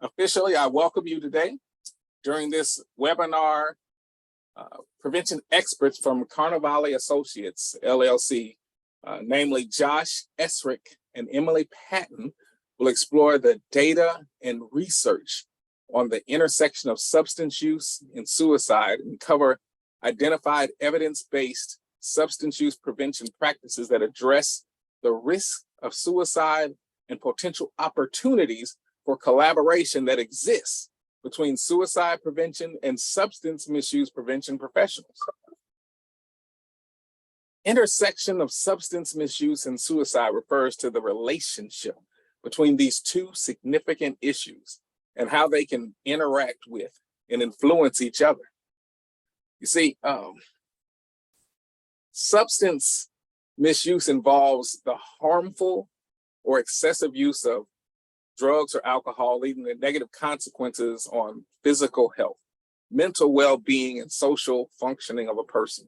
Officially, I welcome you today during this webinar. Prevention experts from Carnevale Associates, LLC, namely Josh Esrick and Emily Patton, will explore the data and research on the intersection of substance use and suicide and cover identified evidence-based substance use prevention practices that address the risk of suicide and potential opportunities for collaboration that exists between suicide prevention and substance misuse prevention professionals. Intersection of substance misuse and suicide refers to the relationship between these two significant issues and how they can interact with and influence each other. You see, substance misuse involves the harmful or excessive use of drugs or alcohol, leading to negative consequences on physical health, mental well-being, and social functioning of a person.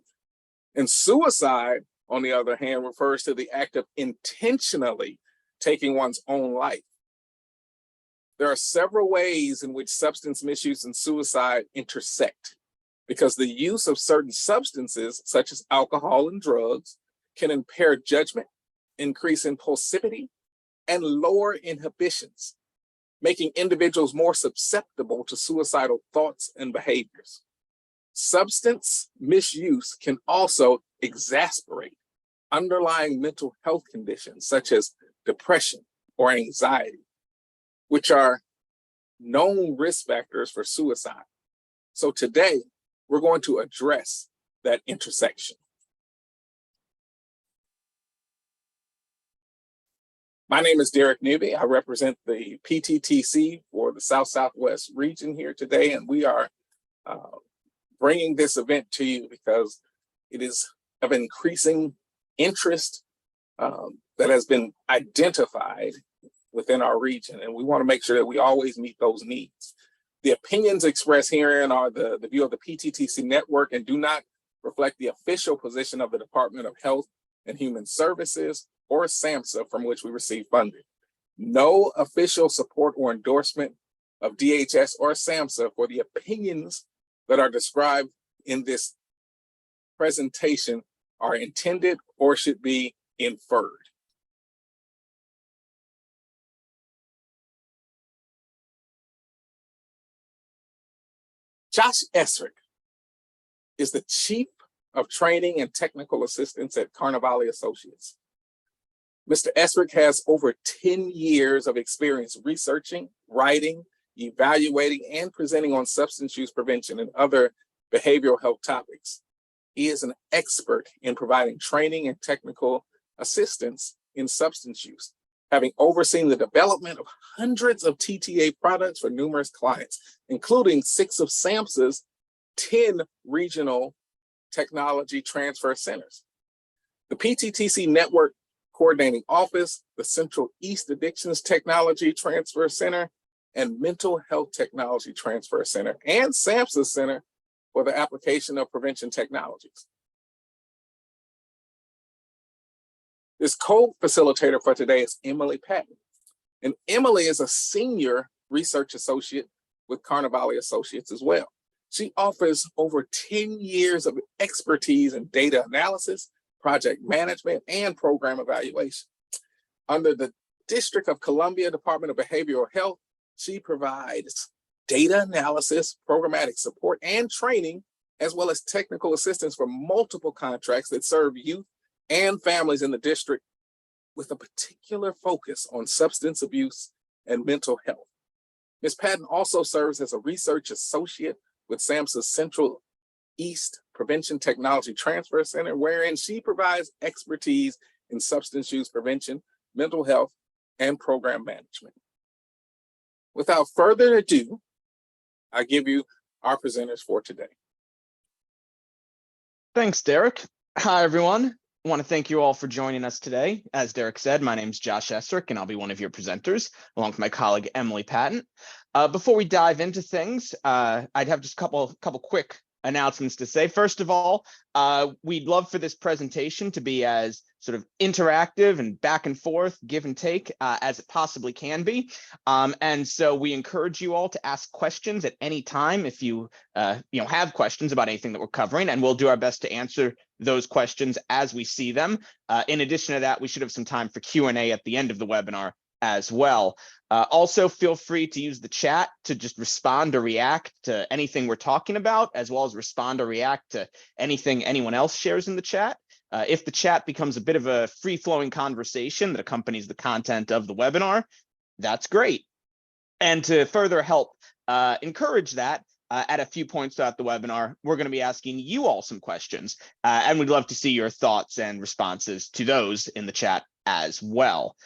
And suicide, on the other hand, refers to the act of intentionally taking one's own life. There are several ways in which substance misuse and suicide intersect, because the use of certain substances, such as alcohol and drugs, can impair judgment, increase impulsivity, and lower inhibitions, making individuals more susceptible to suicidal thoughts and behaviors. Substance misuse can also exacerbate underlying mental health conditions such as depression or anxiety, which are known risk factors for suicide. So today, we're going to address that intersection. My name is Derek Newby. I represent the PTTC for the South-Southwest region here today, and we are bringing this event to you because it is of increasing interest that has been identified within our region, and we want to make sure that we always meet those needs. The opinions expressed herein are the view of the PTTC network and do not reflect the official position of the Department of Health and Human Services or SAMHSA, from which we receive funding. No official support or endorsement of DHS or SAMHSA for the opinions that are described in this presentation are intended or should be inferred. Josh Esrick is the Chief of Training and Technical Assistance at Carnevale Associates. Mr. Esrick has over 10 years of experience researching, writing, evaluating, and presenting on substance use prevention and other behavioral health topics. He is an expert in providing training and technical assistance in substance use, having overseen the development of hundreds of TTA products for numerous clients, including 6 of SAMHSA's 10 regional technology transfer centers. The PTTC network coordinating office, the Central East Addictions Technology Transfer Center, and Mental Health Technology Transfer Center, and SAMHSA Center for the application of prevention technologies. This co-facilitator for today is Emily Patton. And Emily is a senior research associate with Carnevale Associates as well. She offers over 10 years of expertise in data analysis, project management, and program evaluation. Under the District of Columbia Department of Behavioral Health, she provides data analysis, programmatic support, and training, as well as technical assistance for multiple contracts that serve youth and families in the district with a particular focus on substance abuse and mental health. Ms. Patton also serves as a research associate with SAMHSA's Central East Prevention Technology Transfer Center, wherein she provides expertise in substance use prevention, mental health, and program management. Without further ado, I give you our presenters for today. Thanks, Derek. Hi, everyone. I want to thank you all for joining us today. As Derek said, my name is Josh Esrick, and I'll be one of your presenters, along with my colleague, Emily Patton. Before we dive into things, I'd have just a couple quick announcements to say. First of all, we'd love for this presentation to be as sort of interactive and back and forth, give and take as it possibly can be. And so we encourage you all to ask questions at any time if you have questions about anything that we're covering, and we'll do our best to answer those questions as we see them. In addition to that, we should have some time for Q&A at the end of the webinar as well. Also, feel free to use the chat to just respond or react to anything we're talking about, as well as respond or react to anything anyone else shares in the chat. If the chat becomes a bit of a free-flowing conversation that accompanies the content of the webinar, that's great. And to further help encourage that, at a few points throughout the webinar, we're going to be asking you all some questions, and we'd love to see your thoughts and responses to those in the chat as well.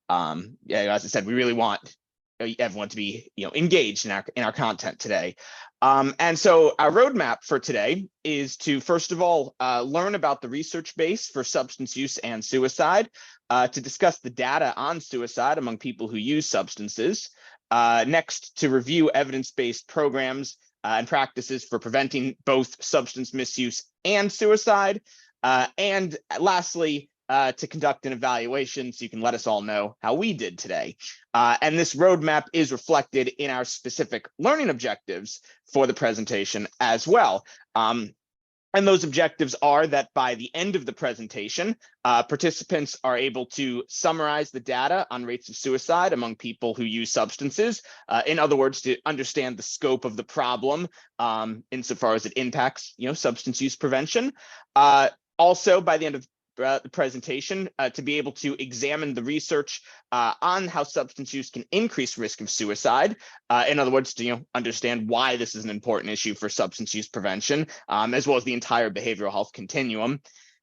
As I said, we really want everyone to be engaged in our content today. And so our roadmap for today is to, first of all, learn about the research base for substance use and suicide, to discuss the data on suicide among people who use substances, next to review evidence-based programs and practices for preventing both substance misuse and suicide, and lastly, to conduct an evaluation so you can let us all know how we did today. And this roadmap is reflected in our specific learning objectives for the presentation as well. And those objectives are that by the end of the presentation, participants are able to summarize the data on rates of suicide among people who use substances. In other words, to understand the scope of the problem insofar as it impacts, substance use prevention. Also, by the end of the presentation, to be able to examine the research on how substance use can increase risk of suicide. In other words, to understand why this is an important issue for substance use prevention, as well as the entire behavioral health continuum.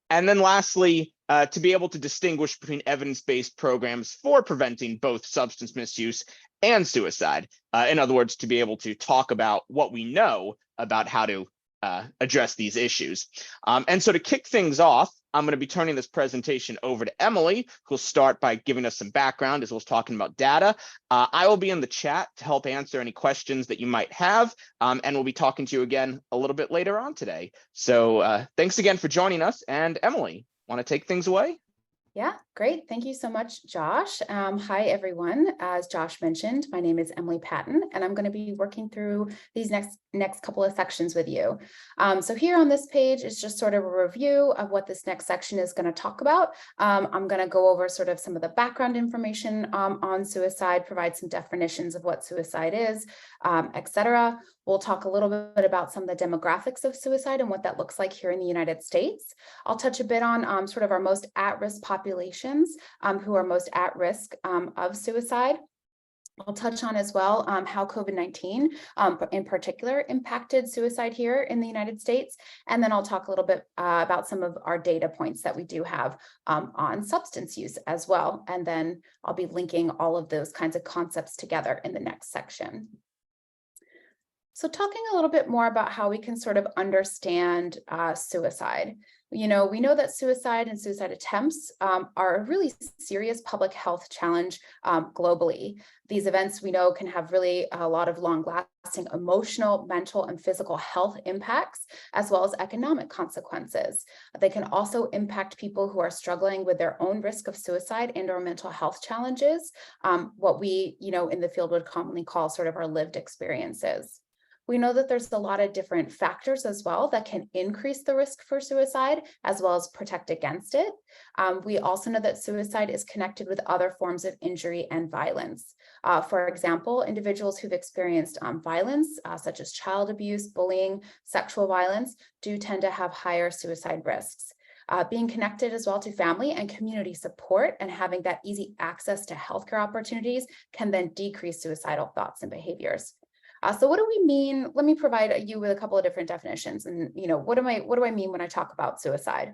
And then lastly, to be able to distinguish between evidence-based programs for preventing both substance misuse and suicide. In other words, to be able to talk about what we know about how to address these issues. And so to kick things off, I'm going to be turning this presentation over to Emily, who'll start by giving us some background as well as talking about data. I will be in the chat to help answer any questions that you might have, and we'll be talking to you again a little bit later on today. So thanks again for joining us. And Emily, want to take things away? Yeah, great. Thank you so much, Josh. Hi, everyone. As Josh mentioned, my name is Emily Patton, and I'm going to be working through these next couple of sections with you. So here on this page is just sort of a review of what this next section is going to talk about. I'm going to go over sort of some of the background information on suicide, provide some definitions of what suicide is, etc. We'll talk a little bit about some of the demographics of suicide and what that looks like here in the United States. I'll touch a bit on sort of our most at-risk populations who are most at risk of suicide. I'll touch on as well how COVID-19 in particular impacted suicide here in the United States. And then I'll talk a little bit about some of our data points that we do have on substance use as well. And then I'll be linking all of those kinds of concepts together in the next section. So talking a little bit more about how we can sort of understand suicide. We know that suicide and suicide attempts are a really serious public health challenge globally. These events we know can have really a lot of long-lasting emotional, mental, and physical health impacts, as well as economic consequences. They can also impact people who are struggling with their own risk of suicide and or mental health challenges, what we, in the field would commonly call sort of our lived experiences. We know that there's a lot of different factors as well that can increase the risk for suicide, as well as protect against it. We also know that suicide is connected with other forms of injury and violence. For example, individuals who've experienced violence, such as child abuse, bullying, sexual violence, do tend to have higher suicide risks. Being connected as well to family and community support and having that easy access to healthcare opportunities can then decrease suicidal thoughts and behaviors. So what do we mean? Let me provide you with a couple of different definitions. And what do I mean when I talk about suicide?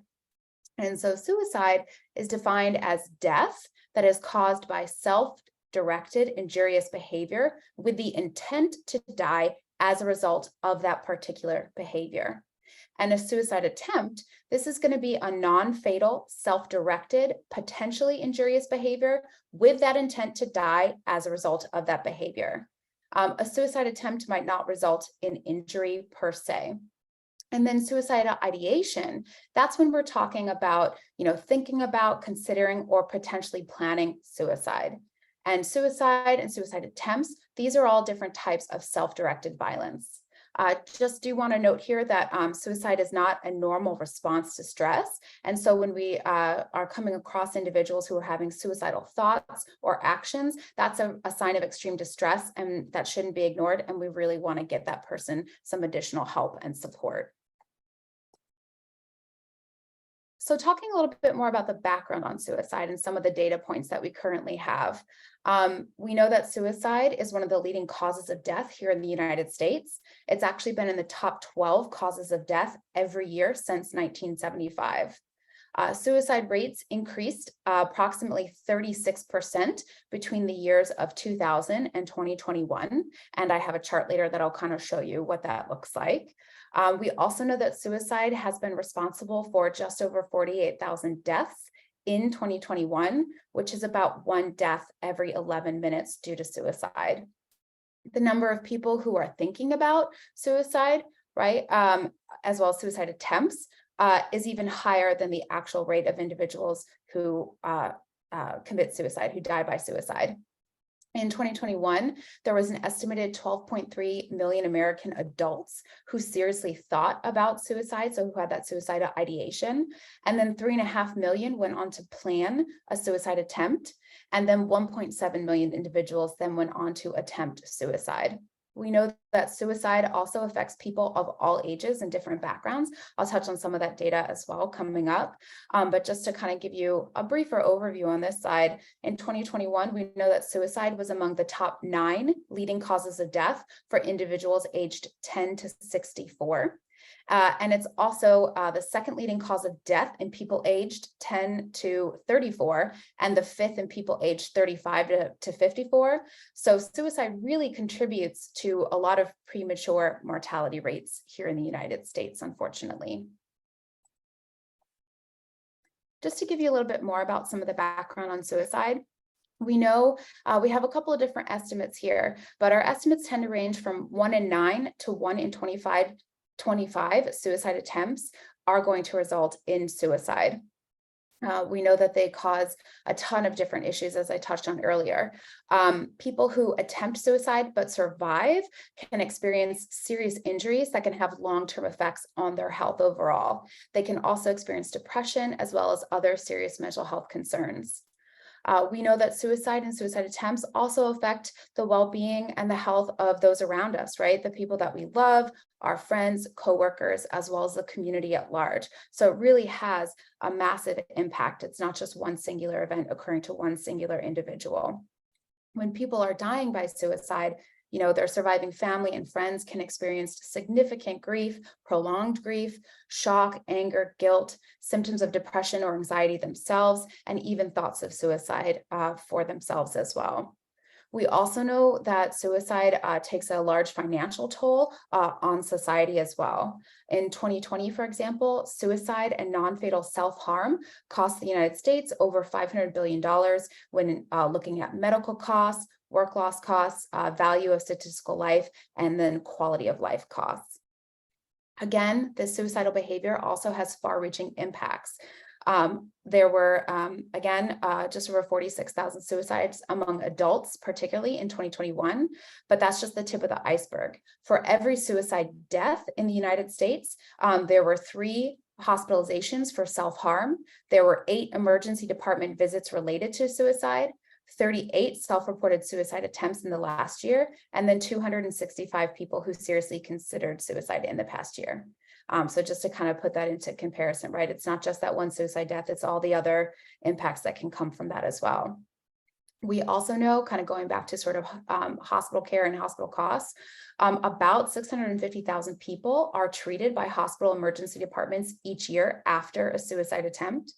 And so suicide is defined as death that is caused by self-directed injurious behavior with the intent to die as a result of that particular behavior. And a suicide attempt, this is going to be a non-fatal, self-directed, potentially injurious behavior with that intent to die as a result of that behavior. A suicide attempt might not result in injury per se. And then suicidal ideation, that's when we're talking about, thinking about, considering, or potentially planning suicide. And suicide and suicide attempts, these are all different types of self-directed violence. Just do want to note here that suicide is not a normal response to stress. And so when we are coming across individuals who are having suicidal thoughts or actions, that's a sign of extreme distress, and that shouldn't be ignored. And we really want to get that person some additional help and support. So talking a little bit more about the background on suicide and some of the data points that we currently have. We know that suicide is one of the leading causes of death here in the United States. It's actually been in the top 12 causes of death every year since 1975. Suicide rates increased approximately 36% between the years of 2000 and 2021. And I have a chart later that'll kind of show you what that looks like. We also know that suicide has been responsible for just over 48,000 deaths in 2021, which is about 1 death every 11 minutes due to suicide. The number of people who are thinking about suicide, right, as well as suicide attempts, is even higher than the actual rate of individuals who commit suicide, who die by suicide. In 2021, there was an estimated 12.3 million American adults who seriously thought about suicide, so who had that suicidal ideation, and then 3.5 million went on to plan a suicide attempt, and then 1.7 million individuals then went on to attempt suicide. We know that suicide also affects people of all ages and different backgrounds. I'll touch on some of that data as well coming up. But just to kind of give you a briefer overview on this side, in 2021, we know that suicide was among the top 9 leading causes of death for individuals aged 10 to 64. And it's also the second leading cause of death in people aged 10 to 34, and the 5th in people aged 35 to 54. So suicide really contributes to a lot of premature mortality rates here in the United States, unfortunately. Just to give you a little bit more about some of the background on suicide, we know we have a couple of different estimates here, but our estimates tend to range from 1 in 9 to 1 in 25 suicide attempts are going to result in suicide. We know that they cause a ton of different issues, as I touched on earlier. People who attempt suicide but survive can experience serious injuries that can have long-term effects on their health overall. They can also experience depression as well as other serious mental health concerns. We know that suicide and suicide attempts also affect the well-being and the health of those around us, right? The people that we love, our friends, coworkers, as well as the community at large. So it really has a massive impact. It's not just one singular event occurring to one singular individual. When people are dying by suicide, their surviving family and friends can experience significant grief, prolonged grief, shock, anger, guilt, symptoms of depression or anxiety themselves, and even thoughts of suicide for themselves as well. We also know that suicide takes a large financial toll on society as well. In 2020, for example, suicide and non-fatal self-harm cost the United States over $500 billion when looking at medical costs, work loss costs, value of statistical life, and then quality of life costs. Again, this suicidal behavior also has far-reaching impacts. There were, just over 46,000 suicides among adults, particularly in 2021, but that's just the tip of the iceberg. For every suicide death in the United States, there were 3 hospitalizations for self-harm. There were 8 emergency department visits related to suicide, 38 self-reported suicide attempts in the last year, and then 265 people who seriously considered suicide in the past year. So just to kind of put that into comparison, right? It's not just that one suicide death, it's all the other impacts that can come from that as well. We also know, kind of going back to sort of hospital care and hospital costs, about 650,000 people are treated by hospital emergency departments each year after a suicide attempt.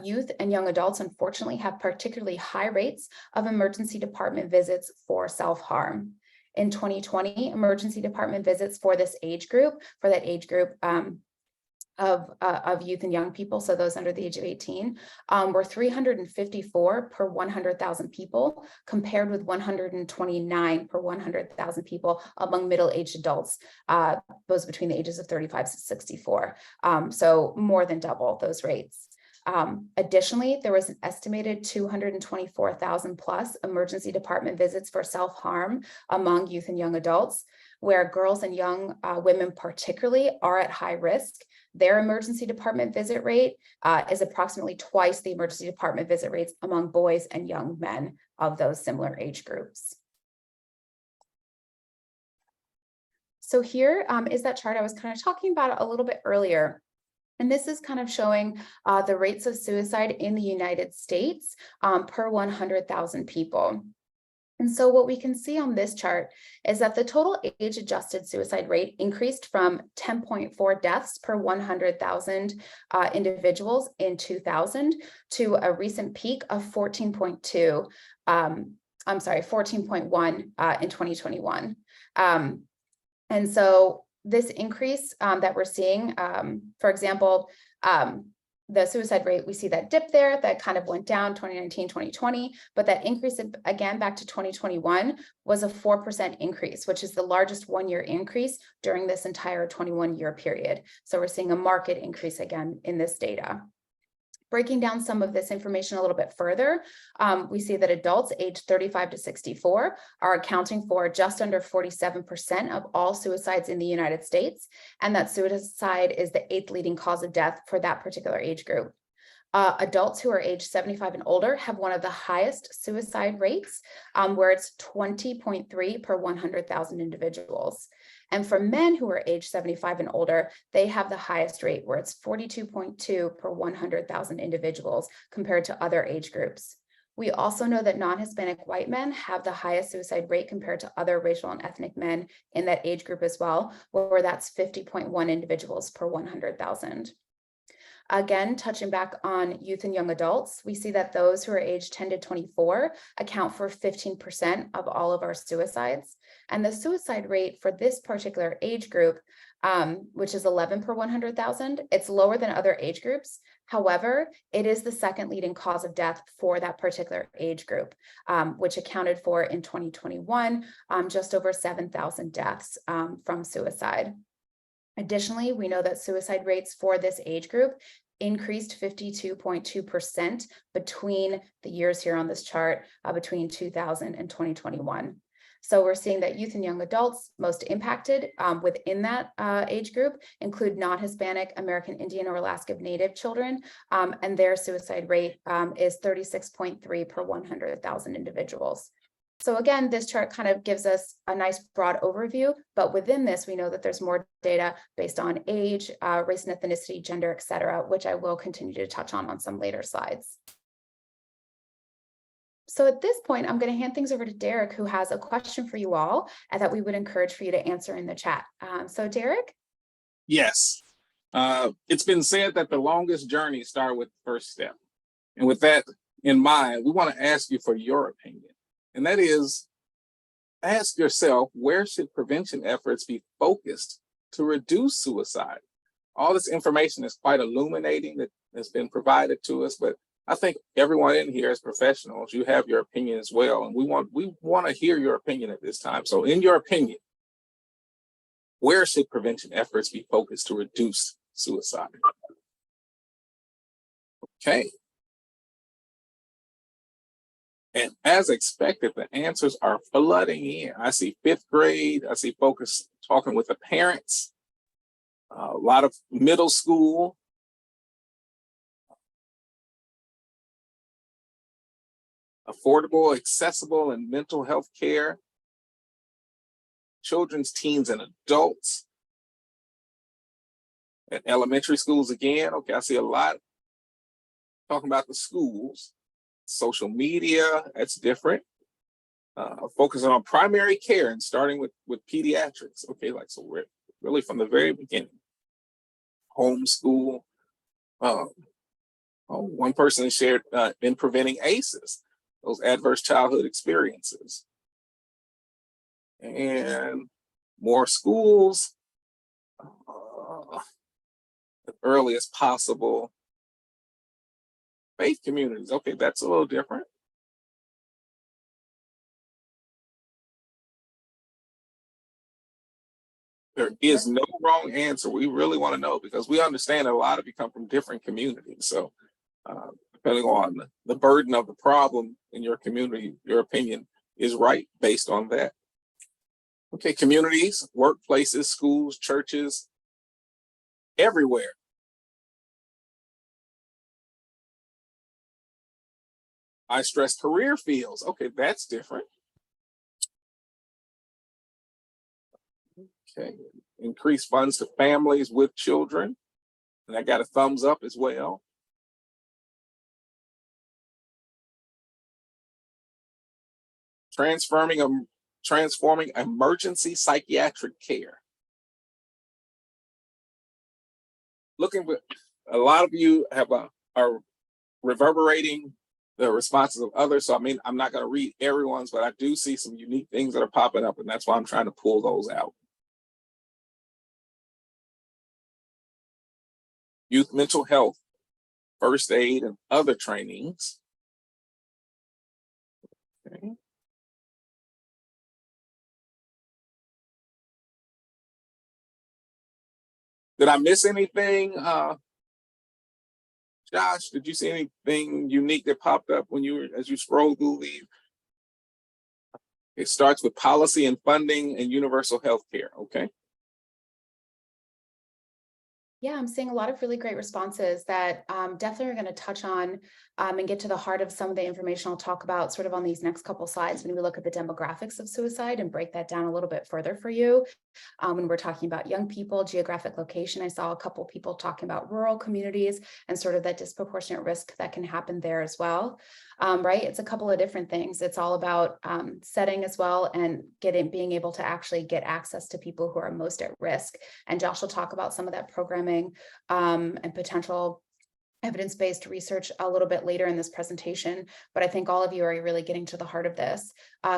Youth and young adults, unfortunately, have particularly high rates of emergency department visits for self-harm. In 2020, emergency department visits for that age group of youth and young people, so those under the age of 18, were 354 per 100,000 people, compared with 129 per 100,000 people among middle-aged adults, those between the ages of 35 to 64. So more than double those rates. Additionally, there was an estimated 224,000 plus emergency department visits for self-harm among youth and young adults, where girls and young women particularly are at high risk. Their emergency department visit rate is approximately twice the emergency department visit rates among boys and young men of those similar age groups. So here is that chart I was kind of talking about a little bit earlier. And this is kind of showing the rates of suicide in the United States per 100,000 people. And so what we can see on this chart is that the total age-adjusted suicide rate increased from 10.4 deaths per 100,000 individuals in 2000 to a recent peak of 14.2. 14.1 in 2021. And so this increase that we're seeing, for example, the suicide rate, we see that dip there that kind of went down 2019, 2020, but that increase again back to 2021 was a 4% increase, which is the largest one-year increase during this entire 21-year period. So we're seeing a marked increase again in this data. Breaking down some of this information a little bit further, we see that adults aged 35 to 64 are accounting for just under 47% of all suicides in the United States, and that suicide is the 8th leading cause of death for that particular age group. Adults who are age 75 and older have one of the highest suicide rates, where it's 20.3 per 100,000 individuals. And for men who are age 75 and older, they have the highest rate, where it's 42.2 per 100,000 individuals compared to other age groups. We also know that non-Hispanic white men have the highest suicide rate compared to other racial and ethnic men in that age group as well, where that's 50.1 individuals per 100,000. Again, touching back on youth and young adults, we see that those who are aged 10 to 24 account for 15% of all of our suicides. And the suicide rate for this particular age group, which is 11 per 100,000, it's lower than other age groups. However, it is the second leading cause of death for that particular age group, which accounted for in 2021, just over 7,000 deaths from suicide. Additionally, we know that suicide rates for this age group increased 52.2% between the years here on this chart, between 2000 and 2021. So we're seeing that youth and young adults most impacted within that age group include non-Hispanic, American Indian, or Alaska Native children, and their suicide rate is 36.3 per 100,000 individuals. So again, this chart kind of gives us a nice broad overview, but within this, we know that there's more data based on age, race and ethnicity, gender, et cetera, which I will continue to touch on some later slides. So at this point, I'm going to hand things over to Derek, who has a question for you all and that we would encourage for you to answer in the chat. So Derek? Yes. It's been said that the longest journeys start with the first step. And with that in mind, we want to ask you for your opinion. And that is, ask yourself, where should prevention efforts be focused to reduce suicide? All this information is quite illuminating that has been provided to us, but I think everyone in here is professionals. You have your opinion as well, and we want to hear your opinion at this time. So in your opinion, where should prevention efforts be focused to reduce suicide? Okay. And as expected, the answers are flooding in. I see 5th grade. I see folks talking with the parents. A lot of middle school. Affordable, accessible, and mental health care. Children's, teens, and adults. At elementary schools again. Okay, I see a lot talking about the schools. Social media, that's different. Focusing on primary care and starting with pediatrics. Okay, like so we're really from the very beginning. Homeschool. One person shared in preventing ACEs, those adverse childhood experiences. And more schools. as early as possible. Faith communities, okay, that's a little different. There is no wrong answer. We really want to know because we understand that a lot of you come from different communities. So depending on the burden of the problem in your community, your opinion is right based on that. Okay, communities, workplaces, schools, churches, everywhere. I stress career fields. Okay, that's different. Okay, increase funds to families with children. And I got a thumbs up as well. Transforming emergency psychiatric care. Looking with a lot of you are reverberating the responses of others. So I mean, I'm not going to read everyone's, but I do see some unique things that are popping up, and that's why I'm trying to pull those out. Youth mental health, first aid, and other trainings. Okay. Did I miss anything? Josh, did you see anything unique that popped up as you scroll through these? It starts with policy and funding and universal health care, okay? Yeah, I'm seeing a lot of really great responses that definitely are going to touch on and get to the heart of some of the information I'll talk about sort of on these next couple slides when we look at the demographics of suicide and break that down a little bit further for you. When we're talking about young people, geographic location, I saw a couple people talking about rural communities and sort of that disproportionate risk that can happen there as well. Right? It's a couple of different things. It's all about setting as well and being able to actually get access to people who are most at risk. And Josh will talk about some of that programming and potential evidence-based research a little bit later in this presentation, but I think all of you are really getting to the heart of this.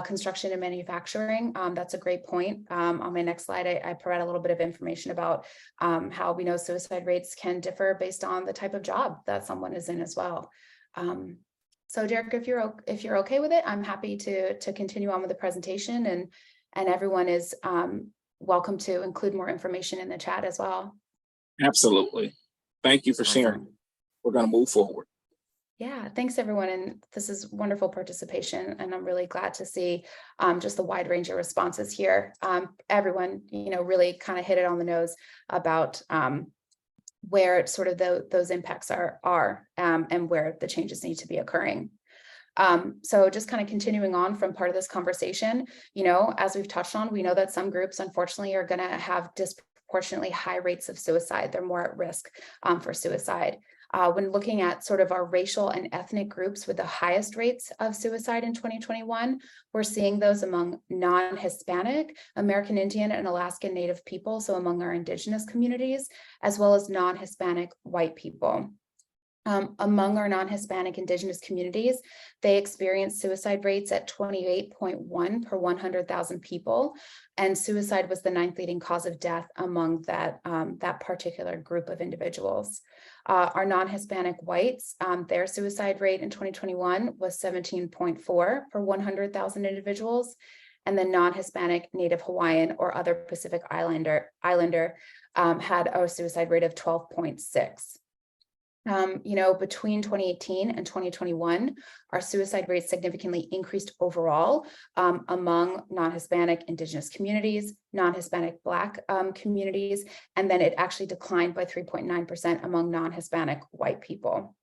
Construction and manufacturing, that's a great point. On my next slide, I provide a little bit of information about how we know suicide rates can differ based on the type of job that someone is in as well. So Derek, if you're okay with it, I'm happy to continue on with the presentation, and everyone is welcome to include more information in the chat as well. Absolutely. Thank you for sharing. Awesome. We're going to move forward. Yeah, thanks everyone. And this is wonderful participation. And I'm really glad to see just the wide range of responses here. Everyone, really kind of hit it on the nose about where sort of those impacts are and where the changes need to be occurring. So just kind of continuing on from part of this conversation, as we've touched on, we know that some groups unfortunately are going to have disproportionately high rates of suicide. They're more at risk for suicide. When looking at sort of our racial and ethnic groups with the highest rates of suicide in 2021, we're seeing those among non-Hispanic, American Indian, and Alaskan Native people, so among our indigenous communities, as well as non-Hispanic white people. Among our non-Hispanic indigenous communities, they experienced suicide rates at 28.1 per 100,000 people, and suicide was the 9th leading cause of death among that particular group of individuals. Our non-Hispanic whites, their suicide rate in 2021 was 17.4 per 100,000 individuals, and the non-Hispanic Native Hawaiian or other Pacific Islander had a suicide rate of 12.6. Between 2018 and 2021, our suicide rates significantly increased overall among non-Hispanic indigenous communities, non-Hispanic Black communities, and then it actually declined by 3.9% among non-Hispanic white people.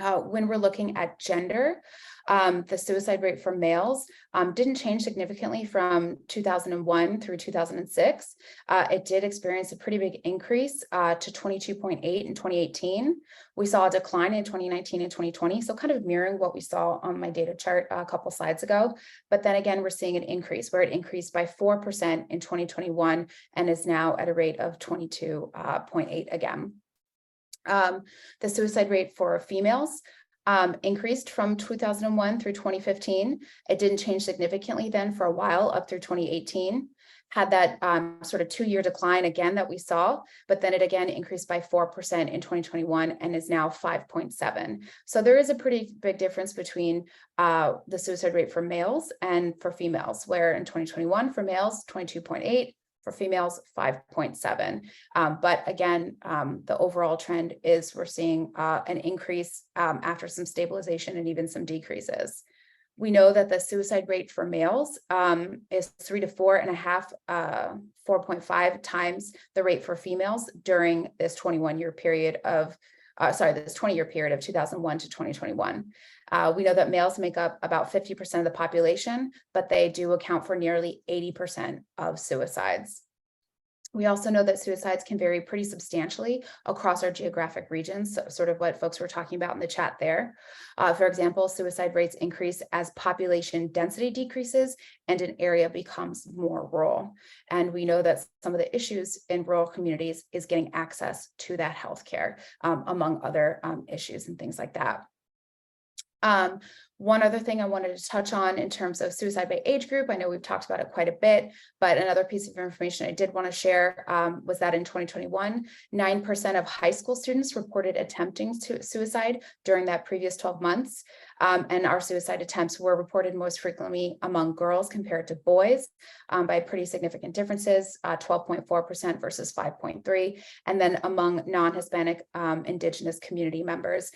When we're looking at gender, the suicide rate for males didn't change significantly from 2001 through 2006. It did experience a pretty big increase to 22.8 in 2018. We saw a decline in 2019 and 2020, so kind of mirroring what we saw on my data chart a couple slides ago. But then again, we're seeing an increase where it increased by 4% in 2021 and is now at a rate of 22.8 again. The suicide rate for females increased from 2001 through 2015. It didn't change significantly then for a while up through 2018. Had that sort of 2-year decline again that we saw, but then it again increased by 4% in 2021 and is now 5.7. So there is a pretty big difference between the suicide rate for males and for females, where in 2021 for males, 22.8, for females, 5.7. But again, the overall trend is we're seeing an increase after some stabilization and even some decreases. We know that the suicide rate for males is 3 to 4.5, 4.5 times the rate for females during this 21-year period of, this 20-year period of 2001 to 2021. We know that males make up about 50% of the population, but they do account for nearly 80% of suicides. We also know that suicides can vary pretty substantially across our geographic regions, so sort of what folks were talking about in the chat there. For example, suicide rates increase as population density decreases and an area becomes more rural. And we know that some of the issues in rural communities is getting access to that healthcare, among other issues and things like that. One other thing I wanted to touch on in terms of suicide by age group, I know we've talked about it quite a bit, but another piece of information I did want to share was that in 2021, 9% of high school students reported attempting suicide during that previous 12 months. And our suicide attempts were reported most frequently among girls compared to boys by pretty significant differences, 12.4% versus 5.3%. And then among non-Hispanic Indigenous community members,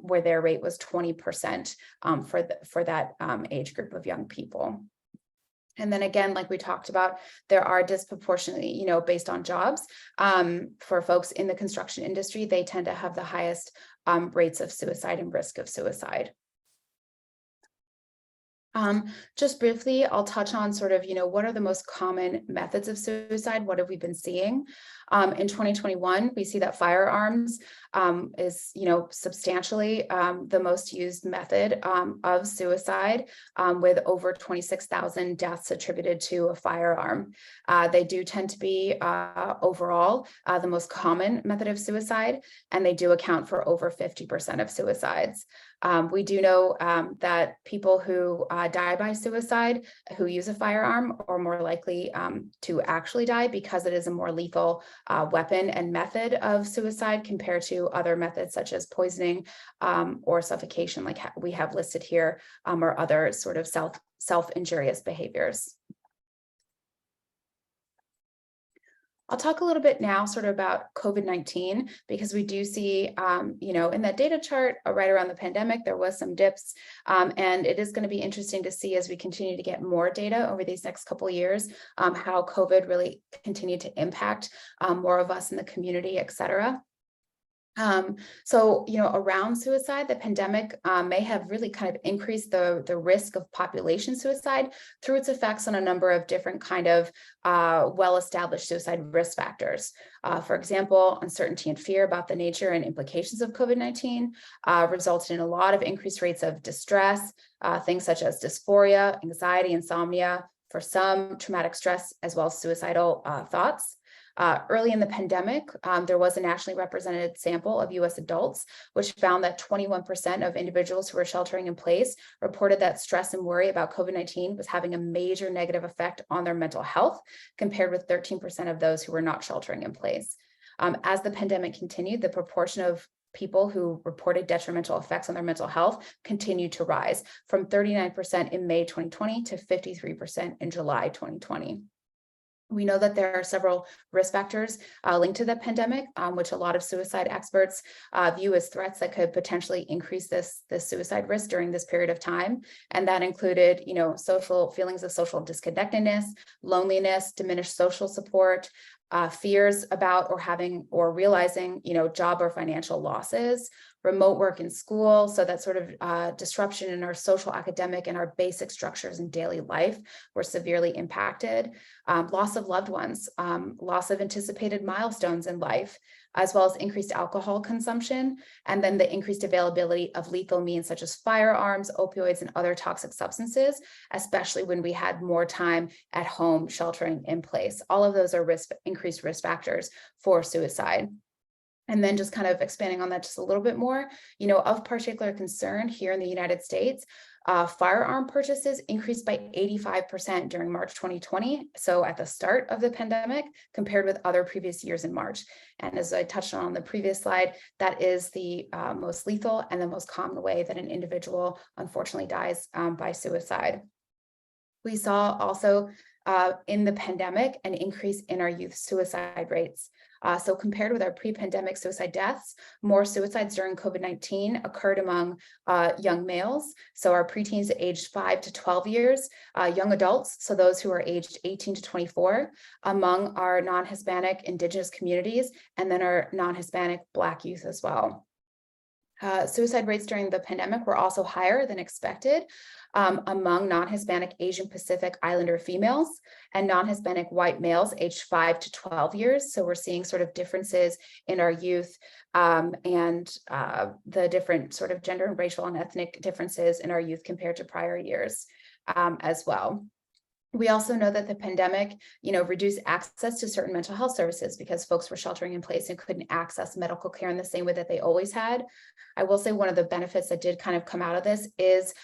where their rate was 20% for that age group of young people. And then again, like we talked about, there are disproportionately, based on jobs, for folks in the construction industry, they tend to have the highest rates of suicide and risk of suicide. Just briefly, I'll touch on sort of, what are the most common methods of suicide? What have we been seeing? In 2021, we see that firearms is, substantially the most used method of suicide, with over 26,000 deaths attributed to a firearm. They do tend to be overall the most common method of suicide, and they do account for over 50% of suicides. We do know that people who die by suicide who use a firearm are more likely to actually die because it is a more lethal weapon and method of suicide compared to other methods such as poisoning or suffocation, like we have listed here, or other sort of self-injurious behaviors. I'll talk a little bit now sort of about COVID-19, because we do see, in that data chart right around the pandemic, there was some dips, and it is going to be interesting to see as we continue to get more data over these next couple of years, how COVID really continued to impact more of us in the community, et cetera. So, around suicide, the pandemic may have really kind of increased the risk of population suicide through its effects on a number of different kind of well-established suicide risk factors. For example, uncertainty and fear about the nature and implications of COVID-19 resulted in a lot of increased rates of distress, things such as dysphoria, anxiety, insomnia, for some traumatic stress, as well as suicidal thoughts. Early in the pandemic, there was a nationally represented sample of U.S. adults, which found that 21% of individuals who were sheltering in place reported that stress and worry about COVID-19 was having a major negative effect on their mental health, compared with 13% of those who were not sheltering in place. As the pandemic continued, the proportion of people who reported detrimental effects on their mental health continued to rise from 39% in May 2020 to 53% in July 2020. We know that there are several risk factors linked to the pandemic, which a lot of suicide experts view as threats that could potentially increase this suicide risk during this period of time. And that included, social feelings of social disconnectedness, loneliness, diminished social support, fears about or realizing, job or financial losses, remote work in school. So that sort of disruption in our social, academic, and our basic structures in daily life were severely impacted. Loss of loved ones, loss of anticipated milestones in life, as well as increased alcohol consumption, and then the increased availability of lethal means such as firearms, opioids, and other toxic substances, especially when we had more time at home sheltering in place. All of those are increased risk factors for suicide. And then just kind of expanding on that just a little bit more, of particular concern here in the United States, firearm purchases increased by 85% during March 2020. So at the start of the pandemic, compared with other previous years in March. And as I touched on the previous slide, that is the most lethal and the most common way that an individual unfortunately dies by suicide. We saw also in the pandemic an increase in our youth suicide rates. So compared with our pre-pandemic suicide deaths, more suicides during COVID-19 occurred among young males. So our preteens aged 5 to 12 years, young adults, so those who are aged 18 to 24, among our non-Hispanic Indigenous communities, and then our non-Hispanic Black youth as well. Suicide rates during the pandemic were also higher than expected among non-Hispanic Asian Pacific Islander females and non-Hispanic white males aged 5 to 12 years. So we're seeing sort of differences in our youth and the different sort of gender and racial and ethnic differences in our youth compared to prior years as well. We also know that the pandemic, reduced access to certain mental health services because folks were sheltering in place and couldn't access medical care in the same way that they always had. I will say one of the benefits that did kind of come out of this is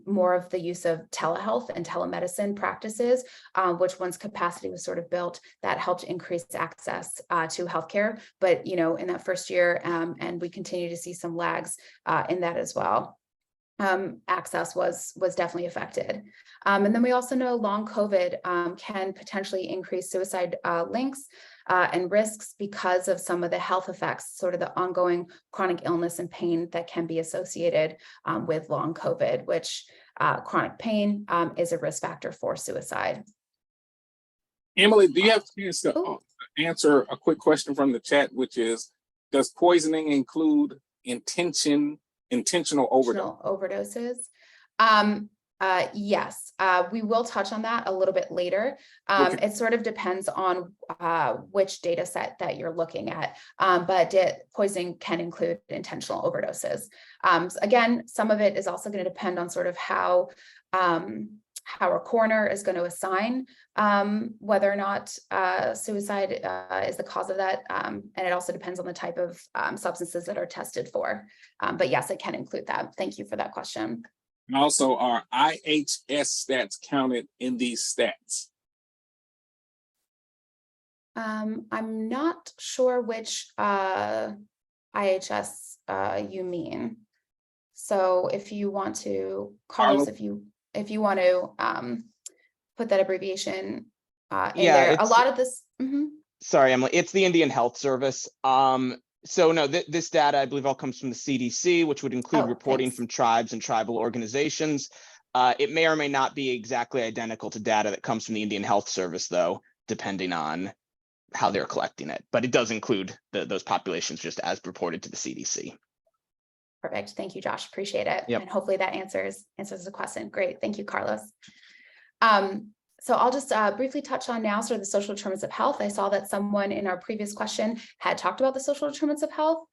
more of the use of telehealth and telemedicine practices, which once capacity was sort of built, that helped increase access to healthcare. But, in that first year, and we continue to see some lags in that as well. Access was definitely affected. And then we also know long COVID can potentially increase suicide links and risks because of some of the health effects, sort of the ongoing chronic illness and pain that can be associated with long COVID, which chronic pain is a risk factor for suicide. Emily, do you have a chance to answer a quick question from the chat, which is, does poisoning include intentional overdoses? Yes, we will touch on that a little bit later. Okay. It sort of depends on which data set that you're looking at, but poisoning can include intentional overdoses. Again, some of it is also going to depend on sort of how a coroner is going to assign whether or not suicide is the cause of that. And it also depends on the type of substances that are tested for. But yes, it can include that. Thank you for that question. And also, are IHS stats counted in these stats? I'm not sure which IHS you mean. So if you want to, Carlos, if you want to put that abbreviation in there, a lot of this. Sorry, Emily, it's the Indian Health Service. So no, this data, I believe, all comes from the CDC, which would include reporting from tribes and tribal organizations. It may or may not be exactly identical to data that comes from the Indian Health Service, though, depending on how they're collecting it. But it does include those populations just as reported to the CDC. Perfect. Thank you, Josh. Appreciate it. Yep. And hopefully that answers the question. Great. Thank you, Carlos. So I'll just briefly touch on now sort of the social determinants of health. I saw that someone in our previous question had talked about the social determinants of health.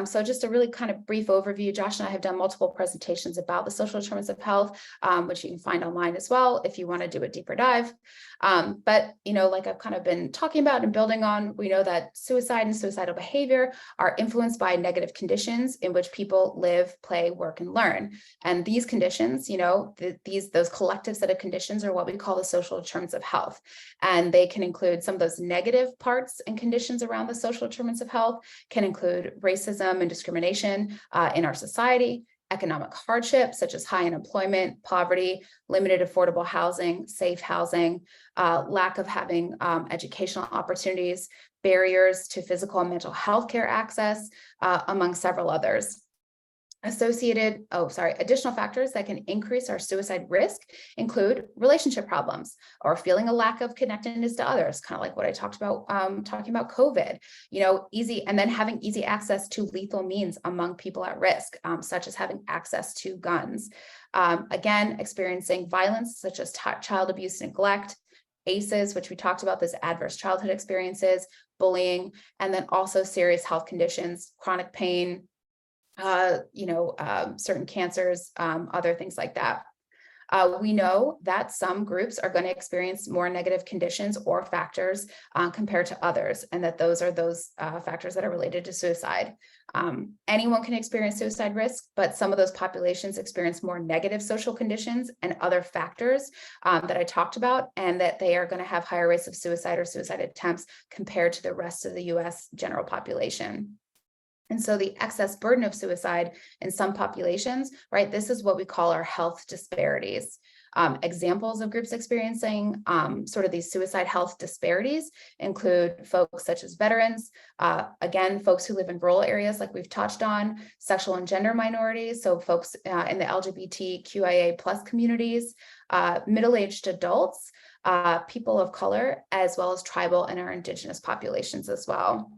So just a really kind of brief overview. Josh and I have done multiple presentations about the social determinants of health, which you can find online as well if you want to do a deeper dive. But, like I've kind of been talking about and building on, we know that suicide and suicidal behavior are influenced by negative conditions in which people live, play, work, and learn. And these conditions, those collective set of conditions are what we call the social determinants of health. And they can include some of those negative parts and conditions around the social determinants of health, can include racism and discrimination in our society, economic hardship, such as high unemployment, poverty, limited affordable housing, safe housing, lack of having educational opportunities, barriers to physical and mental health care access, among several others. Additional factors that can increase our suicide risk include relationship problems or feeling a lack of connectedness to others, kind of like what I talked about, talking about COVID, and then having easy access to lethal means among people at risk, such as having access to guns. Again, experiencing violence, such as child abuse, neglect, ACEs, which we talked about, those adverse childhood experiences, bullying, and then also serious health conditions, chronic pain, certain cancers, other things like that. We know that some groups are going to experience more negative conditions or factors compared to others, and that those are those factors that are related to suicide. Anyone can experience suicide risk, but some of those populations experience more negative social conditions and other factors that I talked about, and that they are going to have higher rates of suicide or suicide attempts compared to the rest of the US general population. And so the excess burden of suicide in some populations, right, this is what we call our health disparities. Examples of groups experiencing sort of these suicide health disparities include folks such as veterans, again, folks who live in rural areas like we've touched on, sexual and gender minorities, so folks in the LGBTQIA plus communities, middle-aged adults, people of color, as well as tribal and our indigenous populations as well.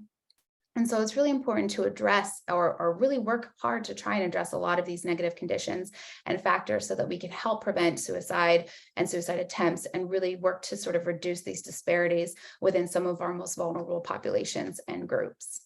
And so it's really important to address or really work hard to try and address a lot of these negative conditions and factors so that we can help prevent suicide and suicide attempts and really work to sort of reduce these disparities within some of our most vulnerable populations and groups.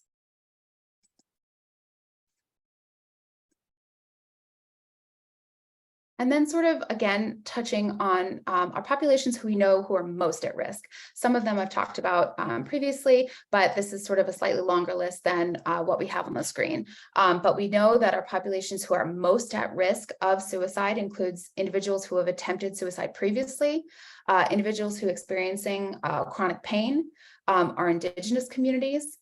And then sort of, again, touching on our populations who we know who are most at risk. Some of them I've talked about previously, but this is sort of a slightly longer list than what we have on the screen. But we know that our populations who are most at risk of suicide includes individuals who have attempted suicide previously, individuals who are experiencing chronic pain, our indigenous communities,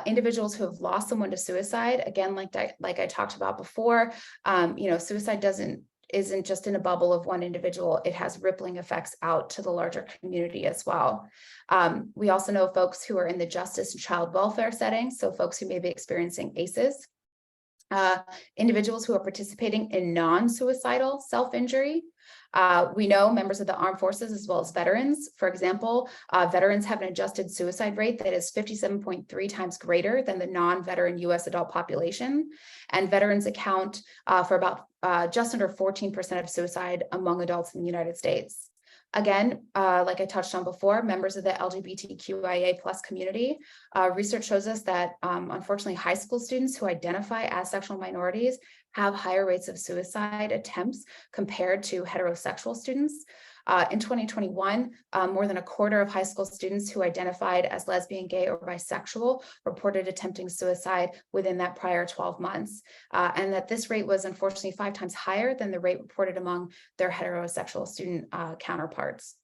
individuals who have lost someone to suicide. Again, like I talked about before, suicide isn't just in a bubble of one individual. It has rippling effects out to the larger community as well. We also know folks who are in the justice and child welfare settings, so folks who may be experiencing ACEs, individuals who are participating in non-suicidal self-injury. We know members of the armed forces as well as veterans. For example, veterans have an adjusted suicide rate that is 57.3 times greater than the non-veteran US adult population. And veterans account for about just under 14% of suicide among adults in the United States. Again, like I touched on before, members of the LGBTQIA plus community, research shows us that unfortunately high school students who identify as sexual minorities have higher rates of suicide attempts compared to heterosexual students. In 2021, more than a quarter of high school students who identified as lesbian, gay, or bisexual reported attempting suicide within that prior 12 months, and that this rate was unfortunately 5 times higher than the rate reported among their heterosexual student counterparts.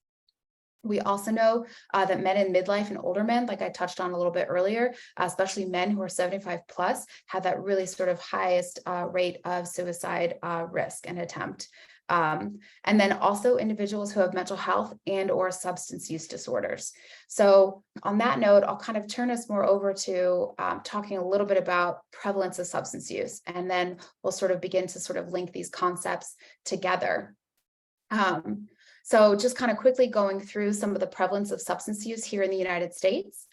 We also know that men in midlife and older men, like I touched on a little bit earlier, especially men who are 75 plus, have that really sort of highest rate of suicide risk and attempt. And then also individuals who have mental health and or substance use disorders. So on that note, I'll kind of turn us more over to talking a little bit about prevalence of substance use, and then we'll sort of begin to sort of link these concepts together. So just kind of quickly going through some of the prevalence of substance use here in the United States.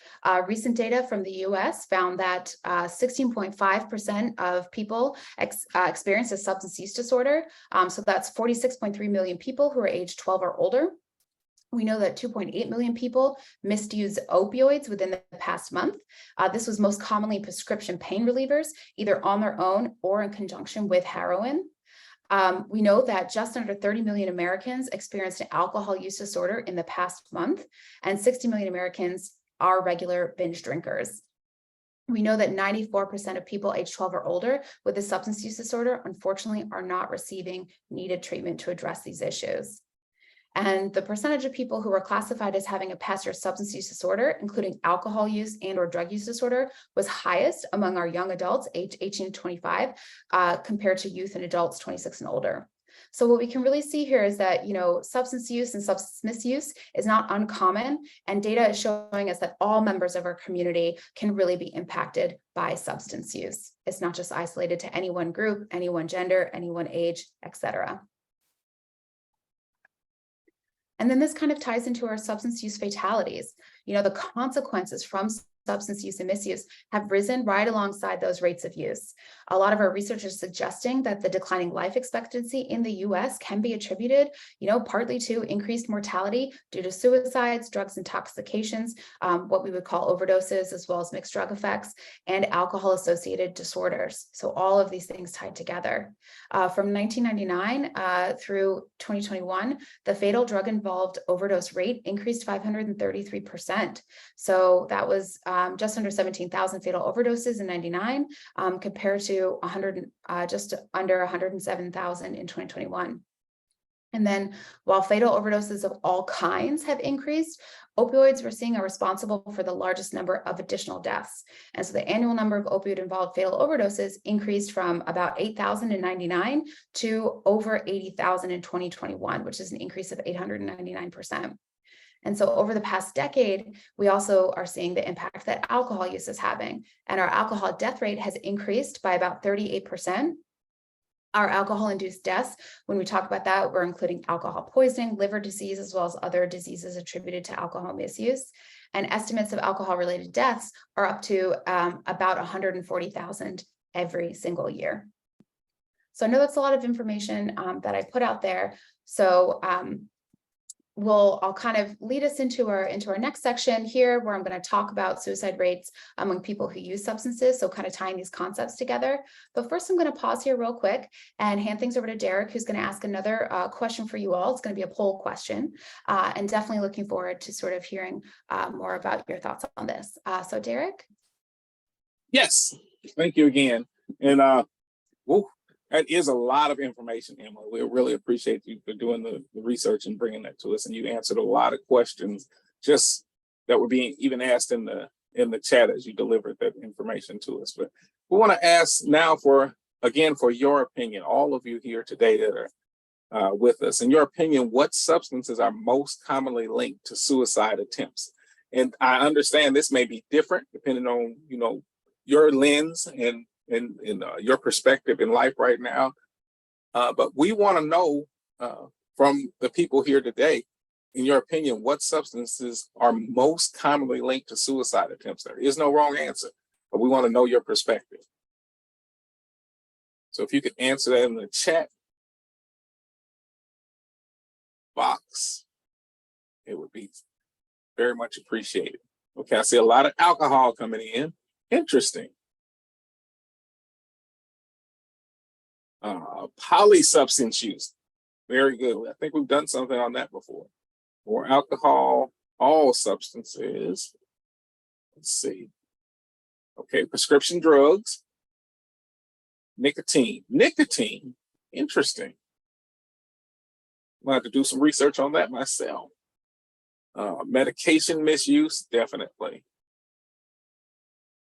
Recent data from the US found that 16.5% of people experience a substance use disorder. So that's 46.3 million people who are age 12 or older. We know that 2.8 million people misused opioids within the past month. This was most commonly prescription pain relievers, either on their own or in conjunction with heroin. We know that just under 30 million Americans experienced an alcohol use disorder in the past month, and 60 million Americans are regular binge drinkers. We know that 94% of people age 12 or older with a substance use disorder, unfortunately, are not receiving needed treatment to address these issues. And the percentage of people who were classified as having a past or substance use disorder, including alcohol use and or drug use disorder, was highest among our young adults aged 18 to 25 compared to youth and adults 26 and older. So what we can really see here is that, substance use and substance misuse is not uncommon, and data is showing us that all members of our community can really be impacted by substance use. It's not just isolated to any one group, any one gender, any one age, etc. And then this kind of ties into our substance use fatalities. The consequences from substance use and misuse have risen right alongside those rates of use. A lot of our research is suggesting that the declining life expectancy in the US can be attributed, partly to increased mortality due to suicides, drugs intoxications, what we would call overdoses, as well as mixed drug effects, and alcohol-associated disorders. So all of these things tied together. From 1999 through 2021, the fatal drug-involved overdose rate increased 533%. So that was just under 17,000 fatal overdoses in 99, compared to just under 107,000 in 2021. And then while fatal overdoses of all kinds have increased, opioids we're seeing are responsible for the largest number of additional deaths. And so the annual number of opioid-involved fatal overdoses increased from about 8,000 in 99 to over 80,000 in 2021, which is an increase of 899%. And so over the past decade, we also are seeing the impact that alcohol use is having. And our alcohol death rate has increased by about 38%. Our alcohol-induced deaths, when we talk about that, we're including alcohol poisoning, liver disease, as well as other diseases attributed to alcohol misuse. And estimates of alcohol-related deaths are up to about 140,000 every single year. So I know that's a lot of information that I put out there. So I'll kind of lead us into our next section here, where I'm going to talk about suicide rates among people who use substances, so kind of tying these concepts together. But first, I'm going to pause here real quick and hand things over to Derek, who's going to ask another question for you all. It's going to be a poll question, and definitely looking forward to sort of hearing more about your thoughts on this. So Derek? Yes, thank you again. And that is a lot of information, Emily. We really appreciate you for doing the research and bringing that to us. And you answered a lot of questions just that were being even asked in the chat as you delivered that information to us. But we want to ask now for your opinion, all of you here today that are with us. In your opinion, what substances are most commonly linked to suicide attempts? And I understand this may be different depending on, your lens and your perspective in life right now. But we want to know from the people here today, in your opinion, what substances are most commonly linked to suicide attempts? There is no wrong answer, but we want to know your perspective. So if you could answer that in the chat box, it would be very much appreciated. Okay, I see a lot of alcohol coming in. Interesting. Polysubstance use. Very good. I think we've done something on that before. Or alcohol, all substances. Let's see. Okay, prescription drugs. Nicotine. Nicotine. Interesting. I'll have to do some research on that myself. Medication misuse, definitely.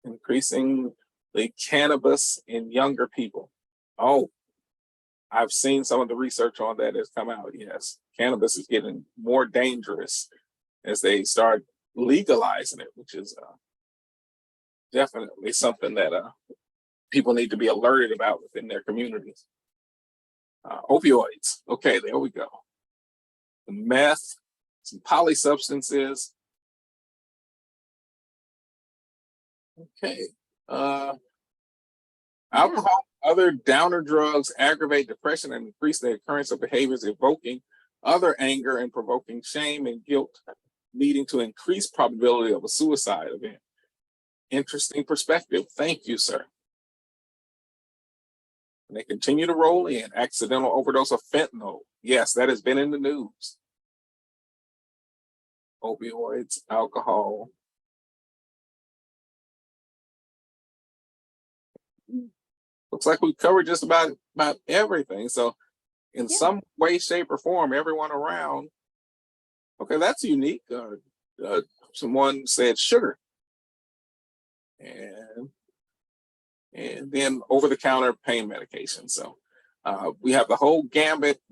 Increasing the cannabis in younger people. Oh, I've seen some of the research on that has come out. Yes, cannabis is getting more dangerous as they start legalizing it, which is definitely something that people need to be alerted about within their communities. Opioids. Okay, there we go. The meth, some polysubstances. Okay. Alcohol, other downer drugs aggravate depression and increase the occurrence of behaviors evoking other anger and provoking shame and guilt, leading to increased probability of a suicide event. Interesting perspective. Thank you, sir. And they continue to roll in. Accidental overdose of fentanyl. Yes, that has been in the news. Opioids, alcohol. Looks like we covered just about everything. So in some way, shape, or form, everyone around. Okay, that's unique. Someone said sugar. And then over-the-counter pain medication. So we have the whole gambit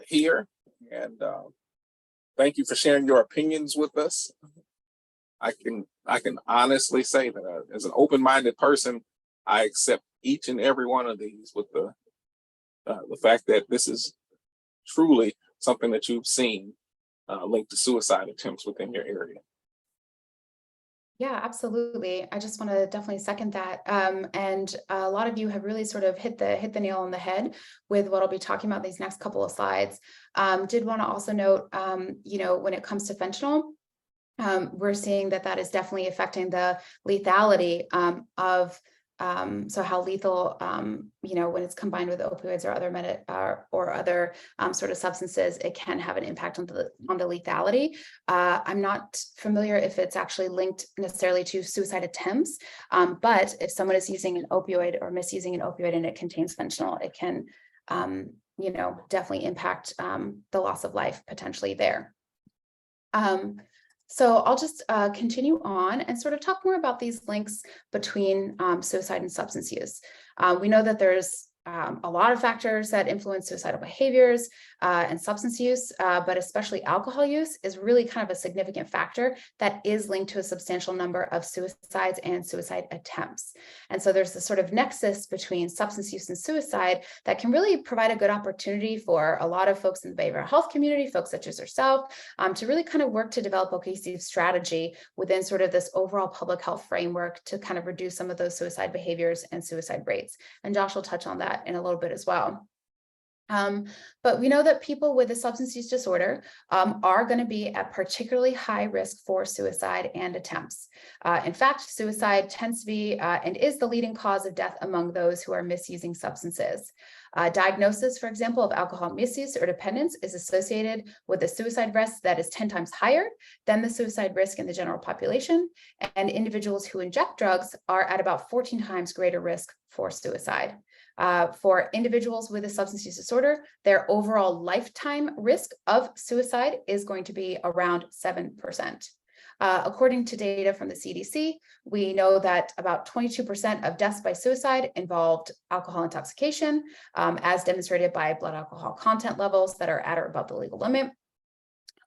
here. And thank you for sharing your opinions with us. I can honestly say that as an open-minded person, I accept each and every one of these with the fact that this is truly something that you've seen linked to suicide attempts within your area. Yeah, absolutely. I just want to definitely second that. And a lot of you have really sort of hit the nail on the head with what I'll be talking about these next couple of slides. Did want to also note, when it comes to fentanyl, we're seeing that is definitely affecting the lethality of so how lethal, when it's combined with opioids or other sort of substances, it can have an impact on the lethality. I'm not familiar if it's actually linked necessarily to suicide attempts, but if someone is using an opioid or misusing an opioid and it contains fentanyl, it can, definitely impact the loss of life potentially there. So I'll just continue on and sort of talk more about these links between suicide and substance use. We know that there's a lot of factors that influence suicidal behaviors and substance use, but especially alcohol use is really kind of a significant factor that is linked to a substantial number of suicides and suicide attempts. And so there's this sort of nexus between substance use and suicide that can really provide a good opportunity for a lot of folks in the behavioral health community, folks such as yourself, to really kind of work to develop a cohesive strategy within sort of this overall public health framework to kind of reduce some of those suicide behaviors and suicide rates. And Josh will touch on that in a little bit as well. But we know that people with a substance use disorder are going to be at particularly high risk for suicide and attempts. In fact, suicide tends to be and is the leading cause of death among those who are misusing substances. Diagnosis, for example, of alcohol misuse or dependence is associated with a suicide risk that is 10 times higher than the suicide risk in the general population, and individuals who inject drugs are at about 14 times greater risk for suicide. For individuals with a substance use disorder, their overall lifetime risk of suicide is going to be around 7%. According to data from the CDC, we know that about 22% of deaths by suicide involved alcohol intoxication, as demonstrated by blood alcohol content levels that are at or above the legal limit.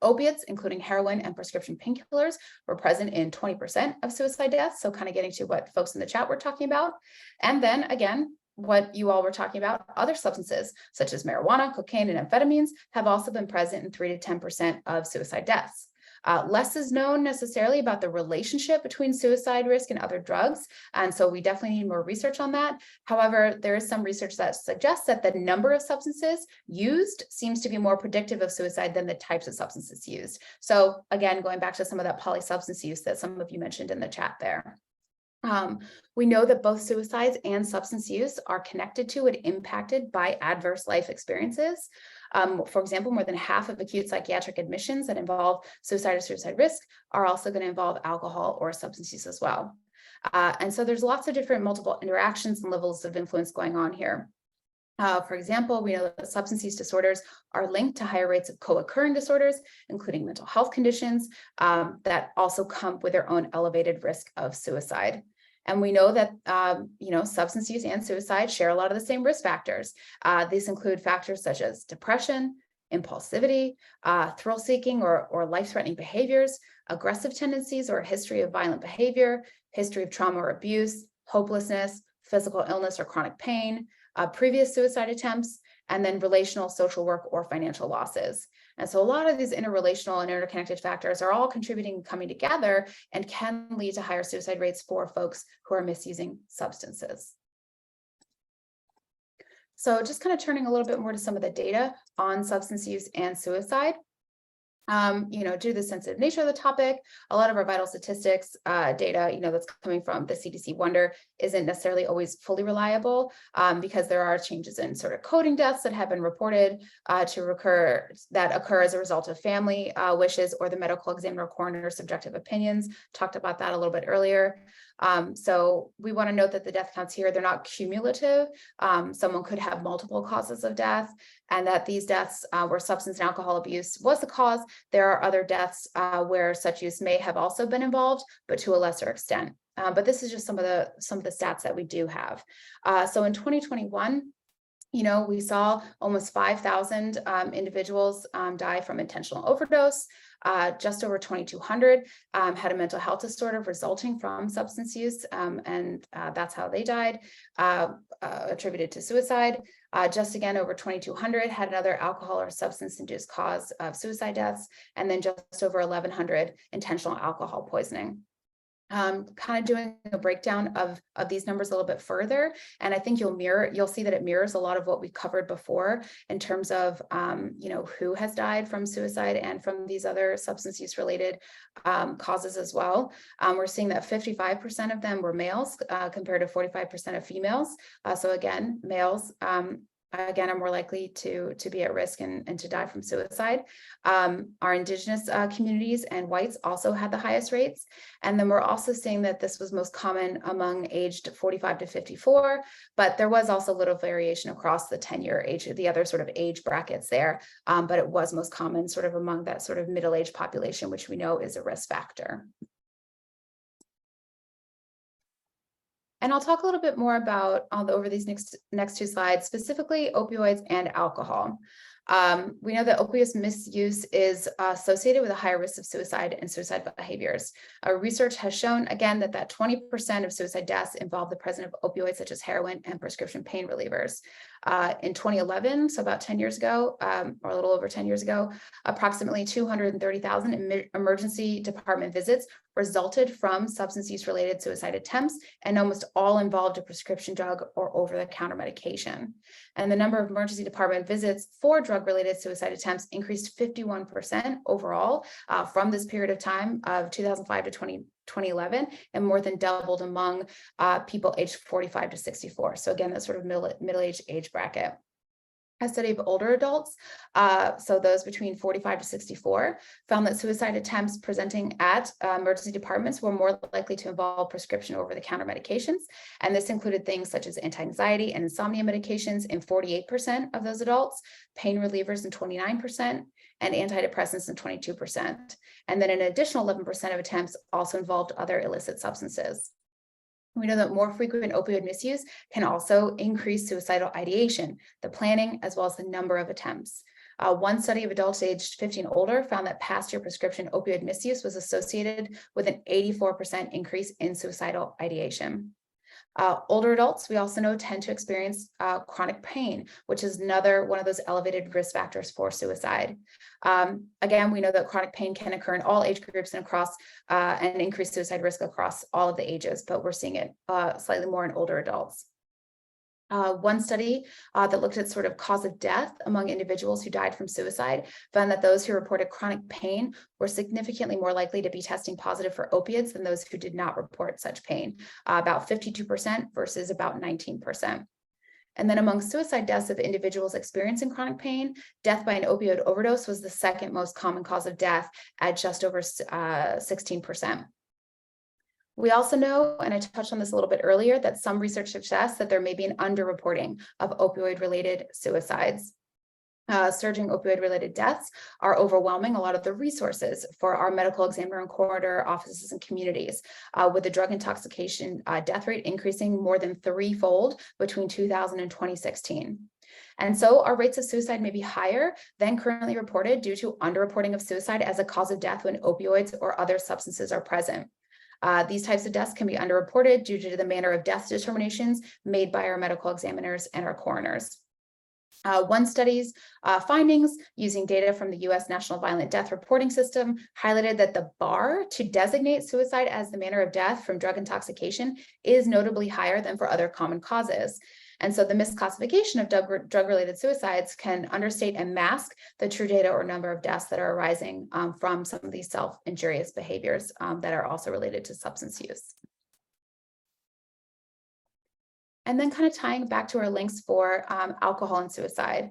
Opiates, including heroin and prescription painkillers, were present in 20% of suicide deaths. So kind of getting to what folks in the chat were talking about. And then again, what you all were talking about, other substances such as marijuana, cocaine, and amphetamines have also been present in 3 to 10% of suicide deaths. Less is known necessarily about the relationship between suicide risk and other drugs, and so we definitely need more research on that. However, there is some research that suggests that the number of substances used seems to be more predictive of suicide than the types of substances used. So again, going back to some of that polysubstance use that some of you mentioned in the chat there. We know that both suicides and substance use are connected to and impacted by adverse life experiences. For example, more than half of acute psychiatric admissions that involve suicide or suicide risk are also going to involve alcohol or substance use as well. And so there's lots of different multiple interactions and levels of influence going on here. For example, we know that substance use disorders are linked to higher rates of co-occurring disorders, including mental health conditions that also come with their own elevated risk of suicide. And we know that, substance use and suicide share a lot of the same risk factors. These include factors such as depression, impulsivity, thrill-seeking or life-threatening behaviors, aggressive tendencies or a history of violent behavior, history of trauma or abuse, hopelessness, physical illness or chronic pain, previous suicide attempts, and then relational, social work, or financial losses. And so a lot of these interrelational and interconnected factors are all contributing and coming together and can lead to higher suicide rates for folks who are misusing substances. So just kind of turning a little bit more to some of the data on substance use and suicide. Due to the sensitive nature of the topic, a lot of our vital statistics data, that's coming from the CDC Wonder isn't necessarily always fully reliable because there are changes in sort of coding deaths that have been reported to occur as a result of family wishes or the medical examiner coroner's subjective opinions. Talked about that a little bit earlier. So we want to note that the death counts here, they're not cumulative. Someone could have multiple causes of death, and that these deaths where substance and alcohol abuse was the cause. There are other deaths where such use may have also been involved, but to a lesser extent. But this is just some of the stats that we do have. So in 2021, we saw almost 5,000 individuals die from intentional overdose. Just over 2,200 had a mental health disorder resulting from substance use, and that's how they died, attributed to suicide. Just again, over 2,200 had another alcohol or substance-induced cause of suicide deaths, and then just over 1,100 intentional alcohol poisoning. kind of doing a breakdown of these numbers a little bit further. And I think you'll see that it mirrors a lot of what we covered before in terms of, who has died from suicide and from these other substance use related causes as well. We're seeing that 55% of them were males compared to 45% of females. So again, males, again, are more likely to be at risk and to die from suicide. Our indigenous communities and whites also had the highest rates. And then we're also seeing that this was most common among aged 45 to 54, but there was also little variation across the 10-year age, the other sort of age brackets there. But it was most common sort of among that sort of middle-aged population, which we know is a risk factor. And I'll talk a little bit more about over these next two slides, specifically opioids and alcohol. We know that opioid misuse is associated with a higher risk of suicide and suicide behaviors. Research has shown, again, that 20% of suicide deaths involve the presence of opioids such as heroin and prescription pain relievers. In 2011, so about 10 years ago, or a little over 10 years ago, approximately 230,000 emergency department visits resulted from substance use related suicide attempts, and almost all involved a prescription drug or over-the-counter medication. And the number of emergency department visits for drug-related suicide attempts increased 51% overall from this period of time of 2005 to 2011, and more than doubled among people aged 45 to 64. So again, that's sort of middle-aged age bracket. A study of older adults, so those between 45 to 64, found that suicide attempts presenting at emergency departments were more likely to involve prescription over-the-counter medications. And this included things such as anti-anxiety and insomnia medications in 48% of those adults, pain relievers in 29%, and antidepressants in 22%. And then an additional 11% of attempts also involved other illicit substances. We know that more frequent opioid misuse can also increase suicidal ideation, the planning, as well as the number of attempts. One study of adults aged 50 and older found that past year prescription opioid misuse was associated with an 84% increase in suicidal ideation. Older adults, we also know, tend to experience chronic pain, which is another one of those elevated risk factors for suicide. Again, we know that chronic pain can occur in all age groups and across and increase suicide risk across all of the ages, but we're seeing it slightly more in older adults. One study that looked at sort of cause of death among individuals who died from suicide found that those who reported chronic pain were significantly more likely to be testing positive for opiates than those who did not report such pain, about 52% versus about 19%. And then among suicide deaths of individuals experiencing chronic pain, death by an opioid overdose was the second most common cause of death at just over 16%. We also know, and I touched on this a little bit earlier, that some research suggests that there may be an underreporting of opioid-related suicides. Surging opioid-related deaths are overwhelming a lot of the resources for our medical examiner and coroner offices and communities, with the drug intoxication death rate increasing more than threefold between 2000 and 2016. And so our rates of suicide may be higher than currently reported due to underreporting of suicide as a cause of death when opioids or other substances are present. These types of deaths can be underreported due to the manner of death determinations made by our medical examiners and our coroners. One study's findings using data from the U.S. National Violent Death Reporting System highlighted that the bar to designate suicide as the manner of death from drug intoxication is notably higher than for other common causes. And so the misclassification of drug-related suicides can understate and mask the true data or number of deaths that are arising from some of these self-injurious behaviors that are also related to substance use. And then kind of tying back to our links for alcohol and suicide.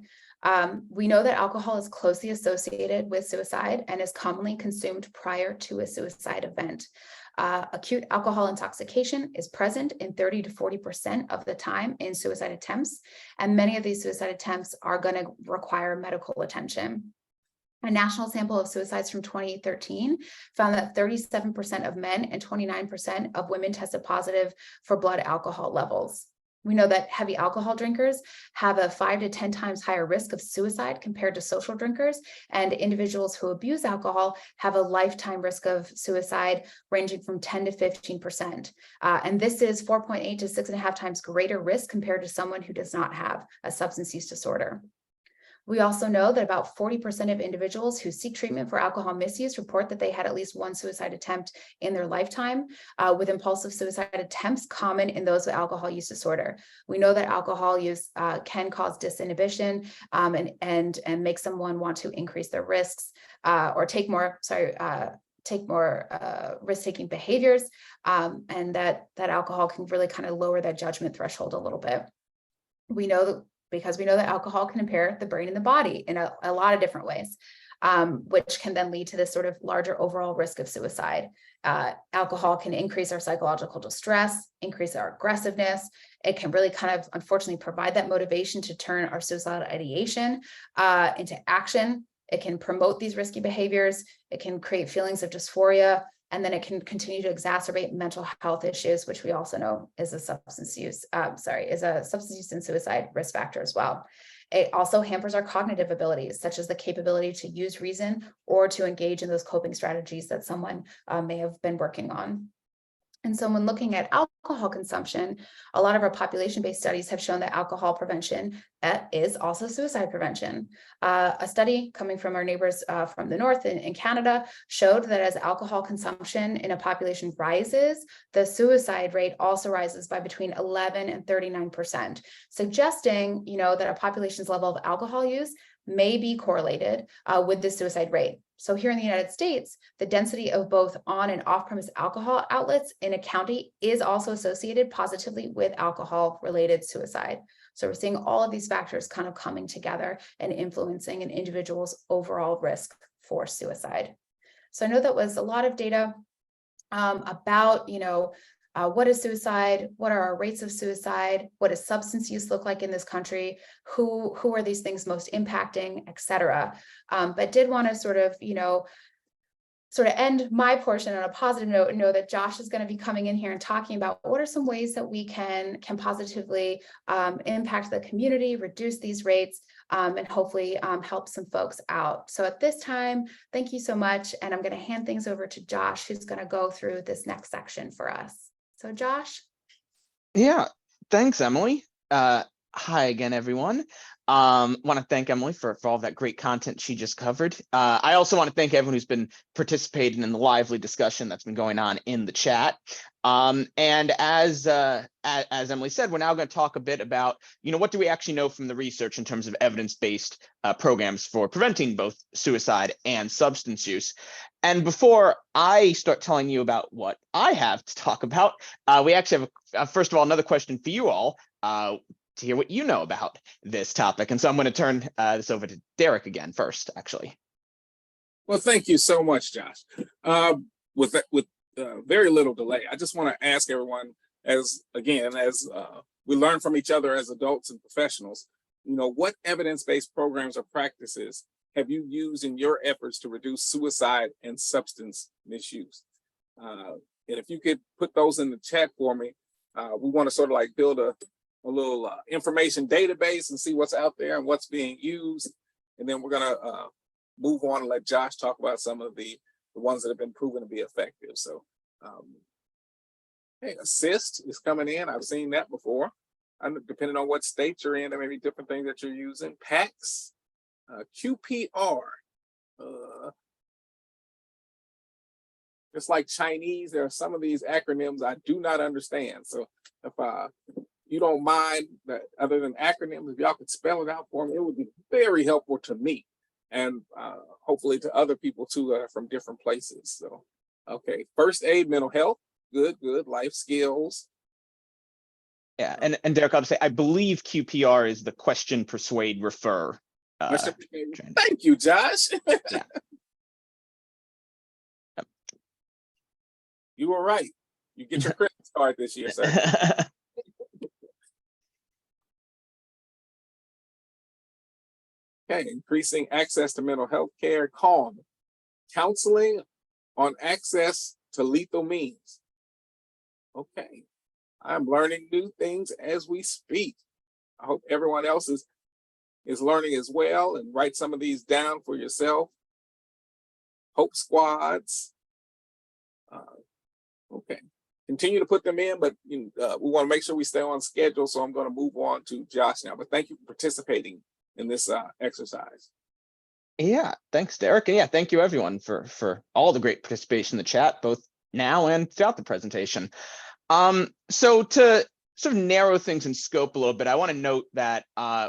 We know that alcohol is closely associated with suicide and is commonly consumed prior to a suicide event. Acute alcohol intoxication is present in 30 to 40% of the time in suicide attempts, and many of these suicide attempts are going to require medical attention. A national sample of suicides from 2013 found that 37% of men and 29% of women tested positive for blood alcohol levels. We know that heavy alcohol drinkers have a 5 to 10 times higher risk of suicide compared to social drinkers, and individuals who abuse alcohol have a lifetime risk of suicide ranging from 10 to 15%. And this is 4.8 to 6.5 times greater risk compared to someone who does not have a substance use disorder. We also know that about 40% of individuals who seek treatment for alcohol misuse report that they had at least one suicide attempt in their lifetime, with impulsive suicide attempts common in those with alcohol use disorder. We know that alcohol use can cause disinhibition and make someone want to increase their risks or take more risk-taking behaviors, and that alcohol can really kind of lower that judgment threshold a little bit. We know that because we know that alcohol can impair the brain and the body in a lot of different ways, which can then lead to this sort of larger overall risk of suicide. Alcohol can increase our psychological distress, increase our aggressiveness. It can really kind of, unfortunately, provide that motivation to turn our suicidal ideation into action. It can promote these risky behaviors. It can create feelings of dysphoria, and then it can continue to exacerbate mental health issues, which we also know is a substance use and suicide risk factor as well. It also hampers our cognitive abilities, such as the capability to use reason or to engage in those coping strategies that someone may have been working on. And so when looking at alcohol consumption, a lot of our population-based studies have shown that alcohol prevention is also suicide prevention. A study coming from our neighbors from the north in Canada showed that as alcohol consumption in a population rises, the suicide rate also rises by between 11 and 39%, suggesting, that a population's level of alcohol use may be correlated with the suicide rate. So here in the United States, the density of both on and off-premise alcohol outlets in a county is also associated positively with alcohol-related suicide. So we're seeing all of these factors kind of coming together and influencing an individual's overall risk for suicide. So I know that was a lot of data about, what is suicide? What are our rates of suicide? What does substance use look like in this country? Who are these things most impacting, et cetera? But did want to sort of end my portion on a positive note and know that Josh is going to be coming in here and talking about what are some ways that we can positively impact the community, reduce these rates, and hopefully help some folks out. So at this time, thank you so much. And I'm going to hand things over to Josh, who's going to go through this next section for us. So Josh. Yeah, thanks, Emily. Hi again, everyone. Want to thank Emily for all that great content she just covered. I also want to thank everyone who's been participating in the lively discussion that's been going on in the chat. And as Emily said, we're now going to talk a bit about, what do we actually know from the research in terms of evidence-based programs for preventing both suicide and substance use. And before I start telling you about what I have to talk about, we actually have, first of all, another question for you all to hear what you know about this topic. And so I'm going to turn this over to Derek again first, actually. Well, thank you so much, Josh. With very little delay, I just want to ask everyone, as we learn from each other as adults and professionals, what evidence-based programs or practices have you used in your efforts to reduce suicide and substance misuse? And if you could put those in the chat for me, we want to sort of like build a little information database and see what's out there and what's being used. And then we're going to move on and let Josh talk about some of the ones that have been proven to be effective. So, hey, assist is coming in. I've seen that before. Depending on what state you're in, there may be different things that you're using. PACS, QPR, just like Chinese, there are some of these acronyms I do not understand. So if you don't mind, that other than acronyms, if y'all could spell it out for me, it would be very helpful to me and hopefully to other people too from different places. So, okay, first aid, mental health, good, life skills. Yeah, and Derek, I'll say, I believe QPR is the question, persuade, refer. Thank you, Josh. Yeah. You were right. You get your credit card this year, sir. Okay, increasing access to mental health care, CALM, counseling on access to lethal means. Okay, I'm learning new things as we speak. I hope everyone else is learning as well, and write some of these down for yourself. Hope squads. Okay, continue to put them in, but we want to make sure we stay on schedule. So I'm going to move on to Josh now. But thank you for participating in this exercise. Yeah, thanks, Derek. And yeah, thank you everyone for all the great participation in the chat, both now and throughout the presentation. So to sort of narrow things in scope a little bit, I want to note that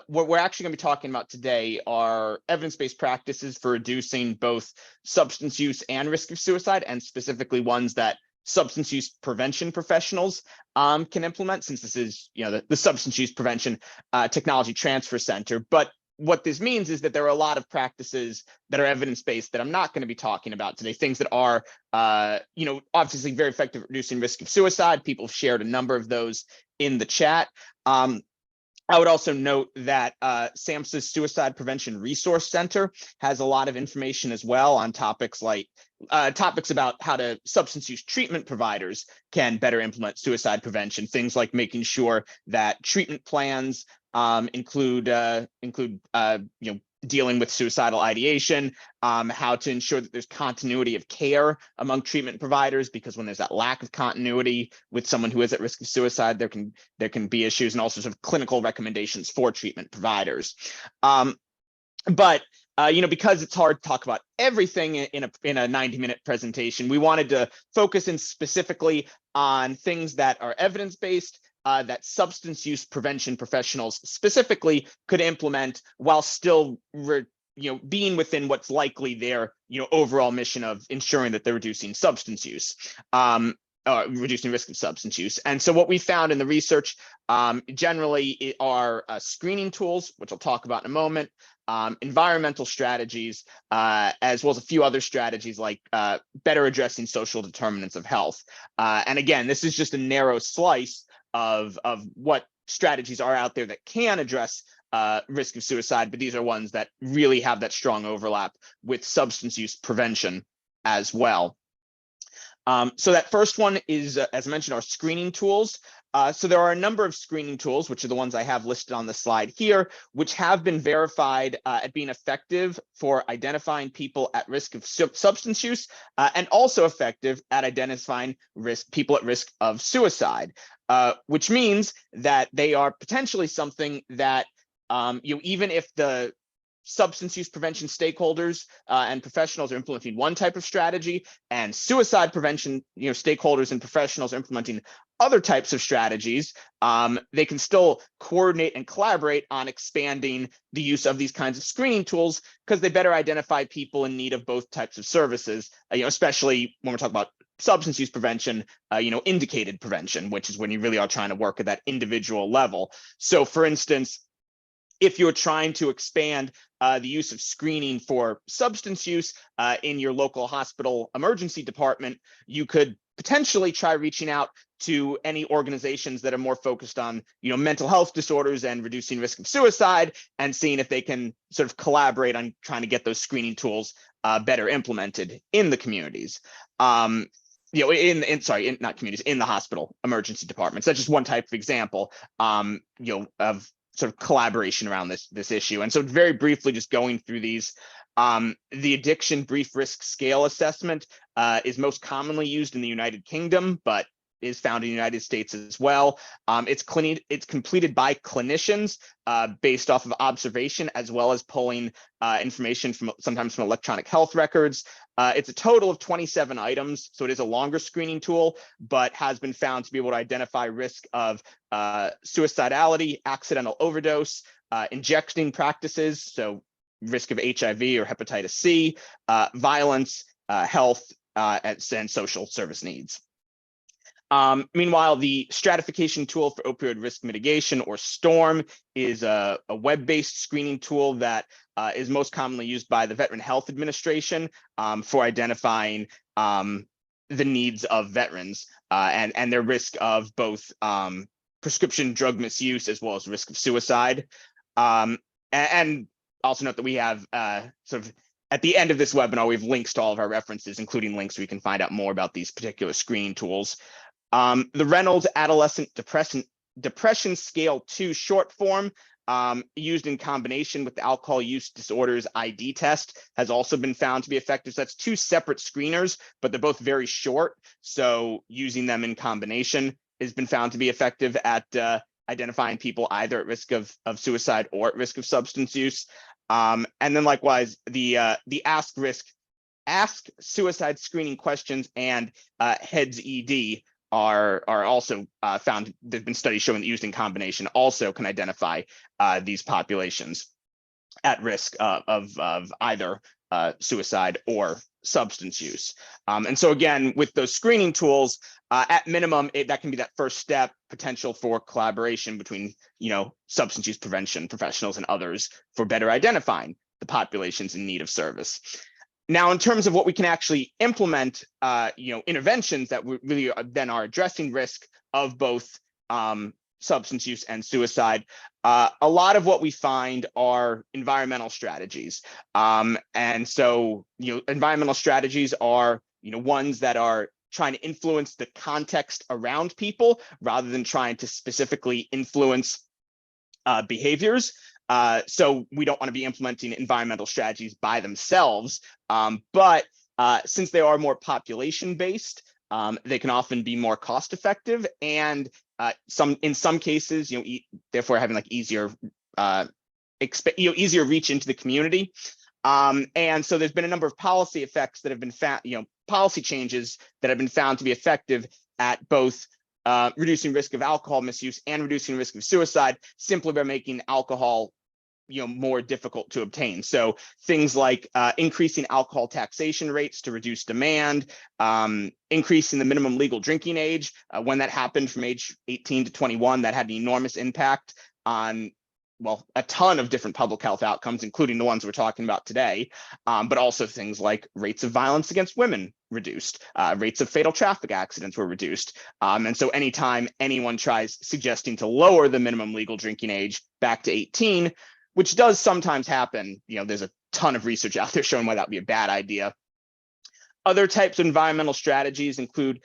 what we're actually going to be talking about today are evidence-based practices for reducing both substance use and risk of suicide, and specifically ones that substance use prevention professionals can implement, since this is, you know, the Substance Use Prevention Technology Transfer Center. But what this means is that there are a lot of practices that are evidence-based that I'm not going to be talking about today, things that are, you know, obviously very effective at reducing risk of suicide. People have shared a number of those in the chat. I would also note that SAMHSA's Suicide Prevention Resource Center has a lot of information as well on topics like topics about how to substance use treatment providers can better implement suicide prevention, things like making sure that treatment plans include you know, dealing with suicidal ideation, how to ensure that there's continuity of care among treatment providers, because when there's that lack of continuity with someone who is at risk of suicide, there can be issues, and also sort of clinical recommendations for treatment providers. But you know, because it's hard to talk about everything in a 90-minute presentation, we wanted to focus in specifically on things that are evidence-based, that substance use prevention professionals specifically could implement while still being within what's likely their overall mission of ensuring that they're reducing substance use, reducing risk of substance use. And so what we found in the research generally are screening tools, which I'll talk about in a moment, environmental strategies, as well as a few other strategies like better addressing social determinants of health. And again, this is just a narrow slice of what strategies are out there that can address risk of suicide, but these are ones that really have that strong overlap with substance use prevention as well. So that first one is, as I mentioned, our screening tools. So there are a number of screening tools, which are the ones I have listed on the slide here, which have been verified at being effective for identifying people at risk of substance use, and also effective at identifying people at risk of suicide, which means that they are potentially something that even if the substance use prevention stakeholders and professionals are implementing one type of strategy, and suicide prevention stakeholders and professionals are implementing other types of strategies, they can still coordinate and collaborate on expanding the use of these kinds of screening tools, because they better identify people in need of both types of services, especially when we're talking about substance use prevention, indicated prevention, which is when you really are trying to work at that individual level. So for instance, if you're trying to expand the use of screening for substance use in your local hospital emergency department, you could potentially try reaching out to any organizations that are more focused on mental health disorders and reducing risk of suicide, and seeing if they can sort of collaborate on trying to get those screening tools better implemented in the communities. Not communities, in the hospital emergency departments. That's just one type of example, of sort of collaboration around this issue. And so very briefly, just going through these, the addiction brief risk scale assessment is most commonly used in the United Kingdom, but is found in the United States as well. It's completed by clinicians based off of observation, as well as pulling information sometimes from electronic health records. It's a total of 27 items, so it is a longer screening tool, but has been found to be able to identify risk of suicidality, accidental overdose, injecting practices, so risk of HIV or hepatitis C, violence, health, and social service needs. Meanwhile, the stratification tool for opioid risk mitigation, or STORM, is a web-based screening tool that is most commonly used by the Veteran Health Administration for identifying the needs of veterans and their risk of both prescription drug misuse as well as risk of suicide. And also note that we have sort of at the end of this webinar, we have links to all of our references, including links where you can find out more about these particular screening tools. The Reynolds Adolescent Depression Scale 2 short form, used in combination with the Alcohol Use Disorders ID test, has also been found to be effective. So that's two separate screeners, but they're both very short. So using them in combination has been found to be effective at identifying people either at risk of suicide or at risk of substance use. And then likewise, the ask suicide screening questions and HEADS ED are also found. There've been studies showing that used in combination also can identify these populations at risk of either suicide or substance use. And so again, with those screening tools, at minimum, that can be that first step, potential for collaboration between, substance use prevention professionals and others for better identifying the populations in need of service. Now, in terms of what we can actually implement, interventions that really are addressing risk of both substance use and suicide, a lot of what we find are environmental strategies. And so, environmental strategies are, ones that are trying to influence the context around people rather than trying to specifically influence behaviors. So we don't want to be implementing environmental strategies by themselves, but since they are more population-based, they can often be more cost-effective, and in some cases, therefore having like easier reach into the community. And so there's been a number of policy effects that have been found, policy changes that have been found to be effective at both reducing risk of alcohol misuse and reducing risk of suicide, simply by making alcohol more difficult to obtain. So things like increasing alcohol taxation rates to reduce demand, increasing the minimum legal drinking age. When that happened from age 18 to 21, that had an enormous impact on, well, a ton of different public health outcomes, including the ones we're talking about today, but also things like rates of violence against women reduced, rates of fatal traffic accidents were reduced. And so anytime anyone tries suggesting to lower the minimum legal drinking age back to 18, which does sometimes happen, there's a ton of research out there showing why that would be a bad idea. Other types of environmental strategies include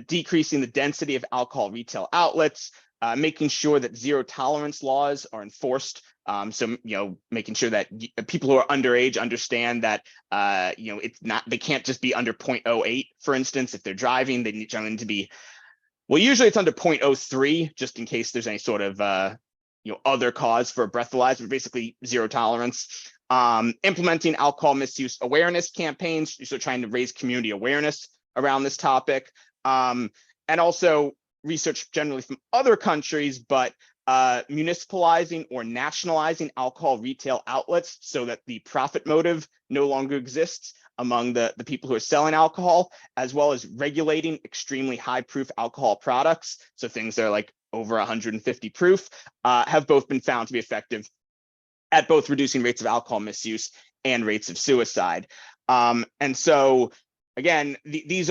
decreasing the density of alcohol retail outlets, making sure that zero tolerance laws are enforced. So, making sure that people who are underage understand that, they can't just be under 0.08, for instance. If they're driving, they need to be, well, usually it's under 0.03, just in case there's any sort of, other cause for a breathalyzer, but basically zero tolerance. Implementing alcohol misuse awareness campaigns, so trying to raise community awareness around this topic. And also research generally from other countries, but municipalizing or nationalizing alcohol retail outlets so that the profit motive no longer exists among the people who are selling alcohol, as well as regulating extremely high proof alcohol products. So things that are like over 150 proof have both been found to be effective at both reducing rates of alcohol misuse and rates of suicide. And so again, these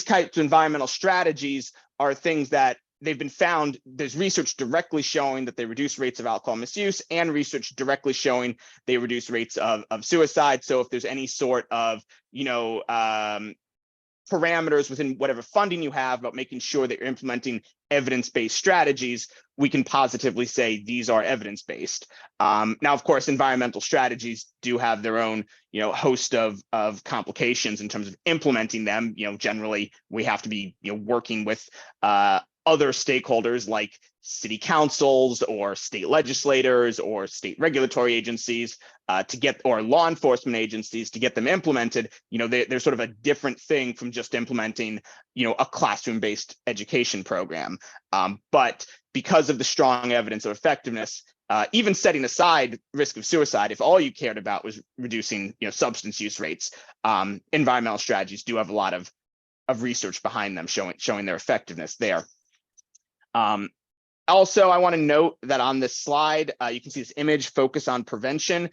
types of environmental strategies are things that they've been found. There's research directly showing that they reduce rates of alcohol misuse and research directly showing they reduce rates of suicide. So if there's any sort of, parameters within whatever funding you have about making sure that you're implementing evidence-based strategies, we can positively say these are evidence-based. Now, of course, environmental strategies do have their own, host of complications in terms of implementing them. Generally, we have to be, working with other stakeholders like city councils or state legislators or state regulatory agencies or law enforcement agencies to get them implemented. They're sort of a different thing from just implementing, a classroom-based education program. But because of the strong evidence of effectiveness, even setting aside risk of suicide, if all you cared about was reducing, substance use rates, environmental strategies do have a lot of research behind them showing their effectiveness there. Also, I want to note that on this slide, you can see this image, Focus on Prevention.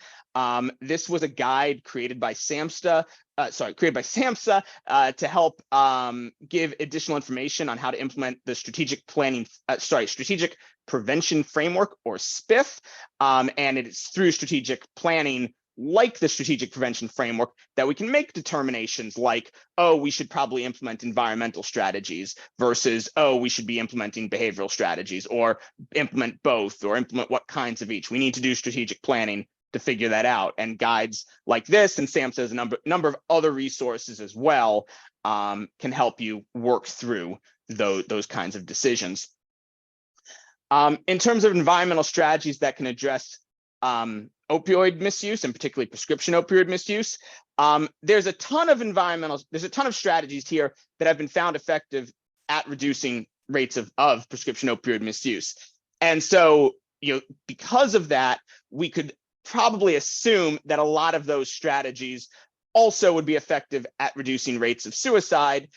This was a guide created by SAMHSA to help give additional information on how to implement the Strategic Prevention Framework, or SPIF. And it's through strategic planning, like the Strategic Prevention Framework, that we can make determinations like, oh, we should probably implement environmental strategies versus, oh, we should be implementing behavioral strategies, or implement both, or implement what kinds of each. We need to do strategic planning to figure that out. And guides like this, and SAMHSA has a number of other resources as well, can help you work through those kinds of decisions. In terms of environmental strategies that can address opioid misuse, and particularly prescription opioid misuse, there's a ton of strategies here that have been found effective at reducing rates of prescription opioid misuse. And so, because of that, we could probably assume that a lot of those strategies also would be effective at reducing rates of suicide,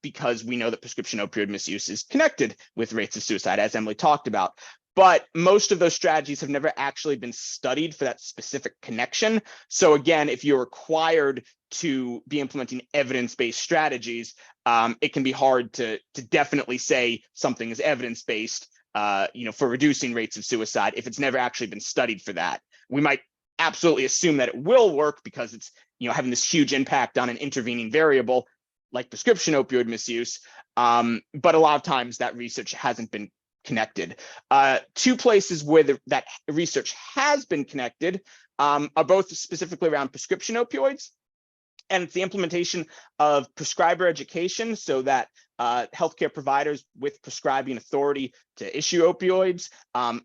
because we know that prescription opioid misuse is connected with rates of suicide, as Emily talked about. But most of those strategies have never actually been studied for that specific connection. So again, if you're required to be implementing evidence-based strategies, it can be hard to definitely say something is evidence-based, for reducing rates of suicide if it's never actually been studied for that. We might absolutely assume that it will work because it's having this huge impact on an intervening variable like prescription opioid misuse, but a lot of times that research hasn't been connected. Two places where that research has been connected are both specifically around prescription opioids, and it's the implementation of prescriber education so that healthcare providers with prescribing authority to issue opioids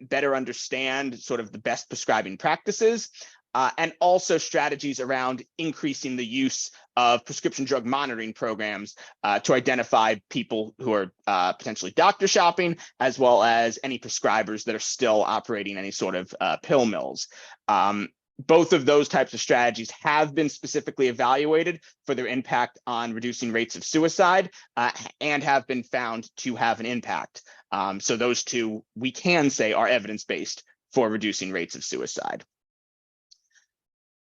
better understand sort of the best prescribing practices, and also strategies around increasing the use of prescription drug monitoring programs to identify people who are potentially doctor shopping, as well as any prescribers that are still operating any sort of pill mills. Both of those types of strategies have been specifically evaluated for their impact on reducing rates of suicide and have been found to have an impact. So those two, we can say, are evidence-based for reducing rates of suicide.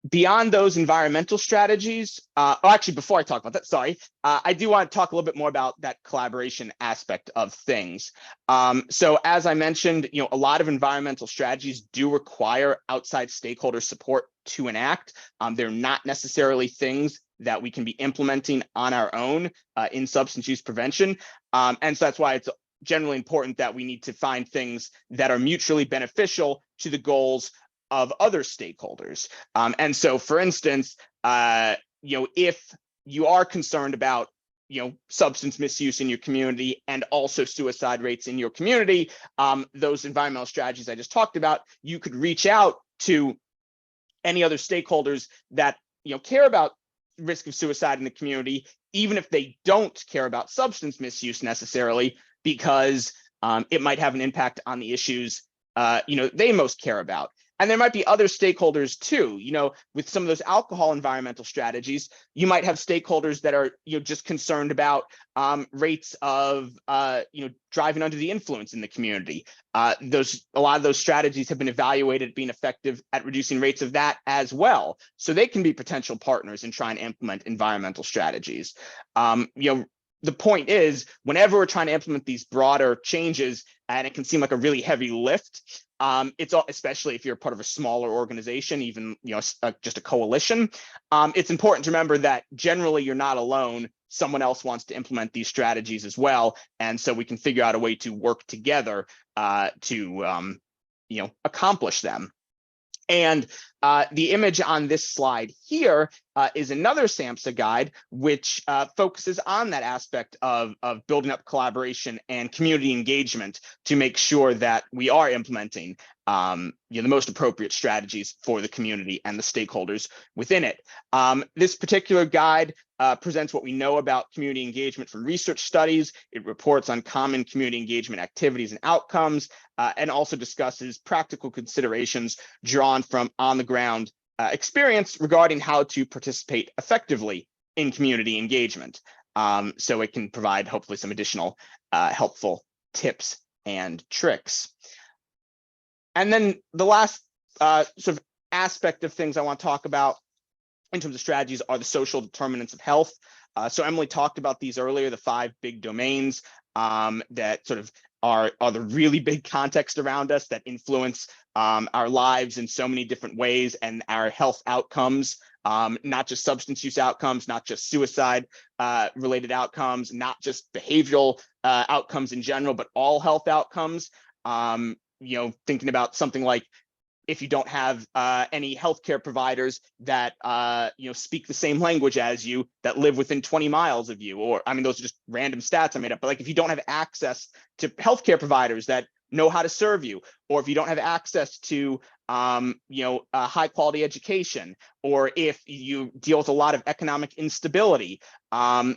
Beyond those environmental strategies, actually, before I talk about that, sorry, I do want to talk a little bit more about that collaboration aspect of things. So as I mentioned, a lot of environmental strategies do require outside stakeholder support to enact. They're not necessarily things that we can be implementing on our own in substance use prevention. And so that's why it's generally important that we need to find things that are mutually beneficial to the goals of other stakeholders. And so, for instance, if you are concerned about, substance misuse in your community and also suicide rates in your community, those environmental strategies I just talked about, you could reach out to any other stakeholders that, care about risk of suicide in the community, even if they don't care about substance misuse necessarily, because it might have an impact on the issues, they most care about. And there might be other stakeholders too. With some of those alcohol environmental strategies, you might have stakeholders that are just concerned about rates of driving under the influence in the community. A lot of those strategies have been evaluated being effective at reducing rates of that as well. So they can be potential partners in trying to implement environmental strategies. The point is, whenever we're trying to implement these broader changes, and it can seem like a really heavy lift, especially if you're part of a smaller organization, even just a coalition, it's important to remember that generally you're not alone. Someone else wants to implement these strategies as well, and so we can figure out a way to work together to accomplish them. And the image on this slide here is another SAMHSA guide, which focuses on that aspect of building up collaboration and community engagement to make sure that we are implementing the most appropriate strategies for the community and the stakeholders within it. This particular guide presents what we know about community engagement from research studies. It reports on common community engagement activities and outcomes, and also discusses practical considerations drawn from on-the-ground experience regarding how to participate effectively in community engagement. So it can provide hopefully some additional helpful tips and tricks. And then the last sort of aspect of things I want to talk about in terms of strategies are the social determinants of health. So Emily talked about these earlier, the 5 big domains that sort of are the really big context around us that influence our lives in so many different ways, and our health outcomes, not just substance use outcomes, not just suicide related outcomes, not just behavioral outcomes in general, but all health outcomes. Thinking about something like, if you don't have any healthcare providers that speak the same language as you, that live within 20 miles of you, or those are just random stats I made up, but like if you don't have access to healthcare providers that know how to serve you, or if you don't have access to a high quality education, or if you deal with a lot of economic instability, and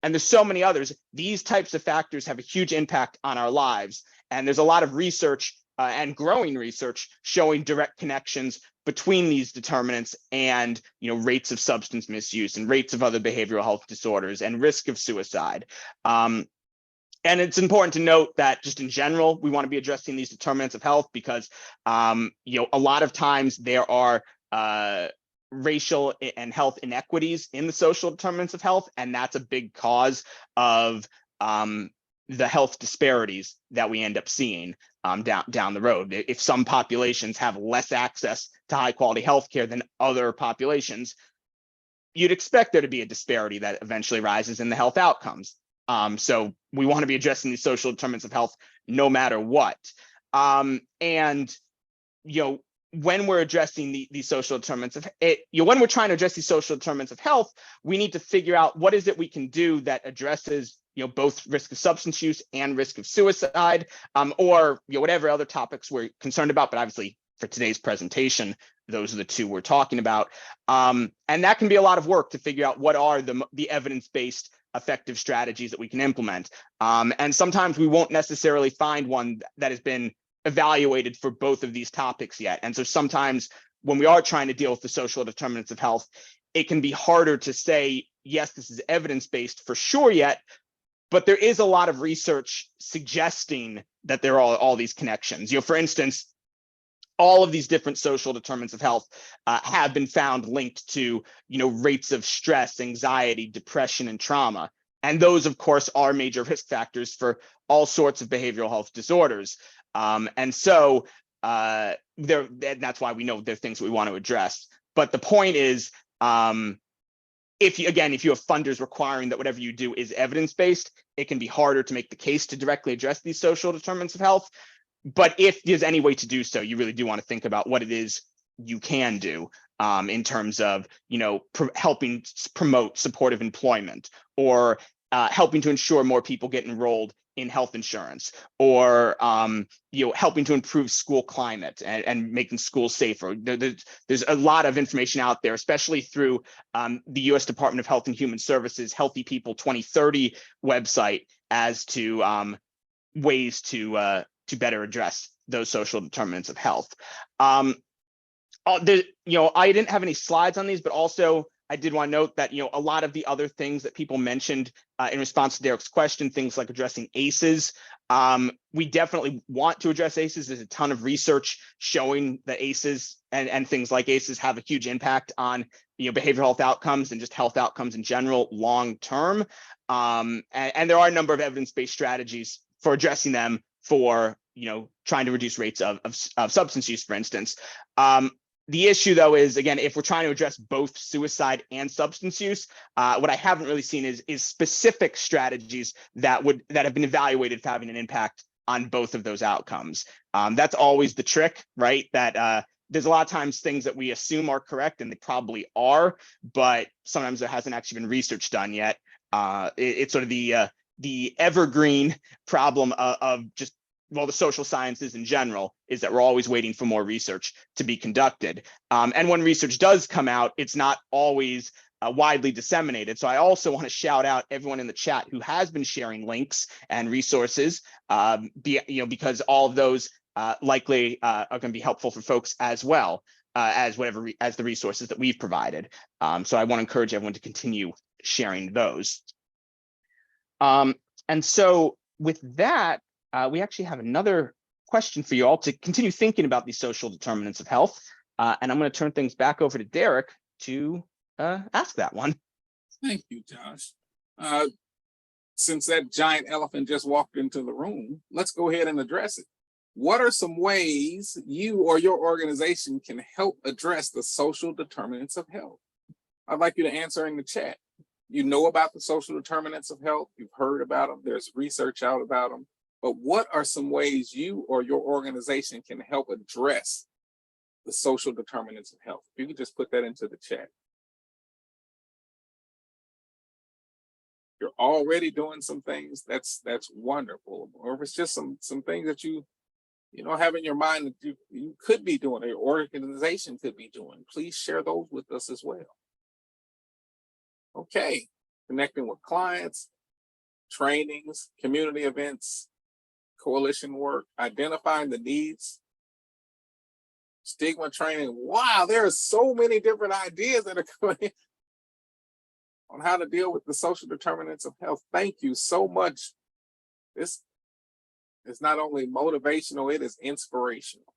there's so many others. These types of factors have a huge impact on our lives. And there's a lot of research and growing research showing direct connections between these determinants and rates of substance misuse and rates of other behavioral health disorders and risk of suicide. And it's important to note that just in general, we want to be addressing these determinants of health because a lot of times there are racial and health inequities in the social determinants of health, and that's a big cause of the health disparities that we end up seeing down the road. If some populations have less access to high quality healthcare than other populations, you'd expect there to be a disparity that eventually rises in the health outcomes. So we want to be addressing these social determinants of health no matter what. When we're addressing these social determinants of it, when we're trying to address these social determinants of health, we need to figure out what is it we can do that addresses both risk of substance use and risk of suicide, or whatever other topics we're concerned about. But obviously, for today's presentation, those are the two we're talking about. And that can be a lot of work to figure out what are the evidence-based effective strategies that we can implement. And sometimes we won't necessarily find one that has been evaluated for both of these topics yet. And so sometimes when we are trying to deal with the social determinants of health, it can be harder to say, yes, this is evidence-based for sure yet, but there is a lot of research suggesting that there are all these connections. For instance, all of these different social determinants of health have been found linked to, rates of stress, anxiety, depression, and trauma. And those, of course, are major risk factors for all sorts of behavioral health disorders. And so that's why we know they're things we want to address. But the point is, if you have funders requiring that whatever you do is evidence-based, it can be harder to make the case to directly address these social determinants of health. But if there's any way to do so, you really do want to think about what it is you can do in terms of, helping promote supportive employment, or helping to ensure more people get enrolled in health insurance, or helping to improve school climate and making schools safer. There's a lot of information out there, especially through the U.S. Department of Health and Human Services Healthy People 2030 website, as to ways to better address those social determinants of health. I didn't have any slides on these, but also I did want to note that, a lot of the other things that people mentioned in response to Derek's question, things like addressing ACEs, we definitely want to address ACEs. There's a ton of research showing that ACEs and things like ACEs have a huge impact on, behavioral health outcomes and just health outcomes in general, long term. And there are a number of evidence-based strategies for addressing them, for trying to reduce rates of substance use, for instance. The issue, though, is, again, if we're trying to address both suicide and substance use, what I haven't really seen is specific strategies that have been evaluated for having an impact on both of those outcomes. That's always the trick, right? That there's a lot of times things that we assume are correct, and they probably are, but sometimes there hasn't actually been research done yet. It's sort of the evergreen problem of just, well, the social sciences in general, is that we're always waiting for more research to be conducted. And when research does come out, it's not always widely disseminated. So I also want to shout out everyone in the chat who has been sharing links and resources, because all of those likely are going to be helpful for folks as well as the resources that we've provided. So I want to encourage everyone to continue sharing those. And so with that, we actually have another question for you all to continue thinking about these social determinants of health. And I'm going to turn things back over to Derek to ask that one. Thank you, Josh. Since that giant elephant just walked into the room, let's go ahead and address it. What are some ways you or your organization can help address the social determinants of health? I'd like you to answer in the chat. You know about the social determinants of health. You've heard about them. There's research out about them. But what are some ways you or your organization can help address the social determinants of health? If you could just put that into the chat. You're already doing some things, that's wonderful. Or if it's just some things that you have in your mind that you could be doing, or your organization could be doing, please share those with us as well. Okay, connecting with clients, trainings, community events, coalition work, identifying the needs, stigma training. Wow, there are so many different ideas that are coming on how to deal with the social determinants of health. Thank you so much. This is not only motivational, it is inspirational.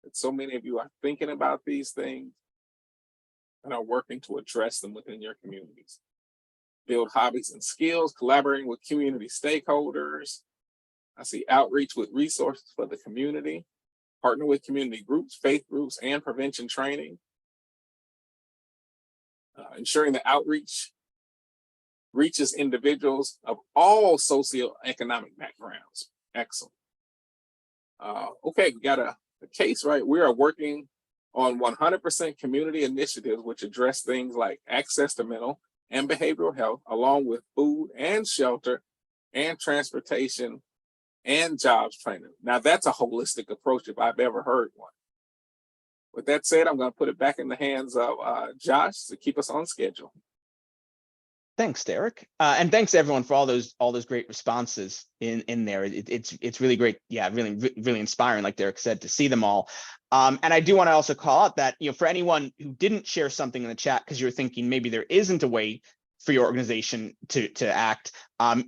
That so many of you are thinking about these things and are working to address them within your communities. Build hobbies and skills, collaborating with community stakeholders. I see outreach with resources for the community, partner with community groups, faith groups, and prevention training. Ensuring the outreach reaches individuals of all socioeconomic backgrounds. Excellent. Okay, we got a case, right? We are working on 100% community initiatives which address things like access to mental and behavioral health, along with food and shelter and transportation and jobs training. Now that's a holistic approach if I've ever heard one. With that said, I'm going to put it back in the hands of Josh to keep us on schedule. Thanks, Derek, and thanks everyone for all those great responses in there. It's really great, yeah, really inspiring, like Derek said, to see them all. And I do want to also call out that for anyone who didn't share something in the chat because you're thinking maybe there isn't a way for your organization to act,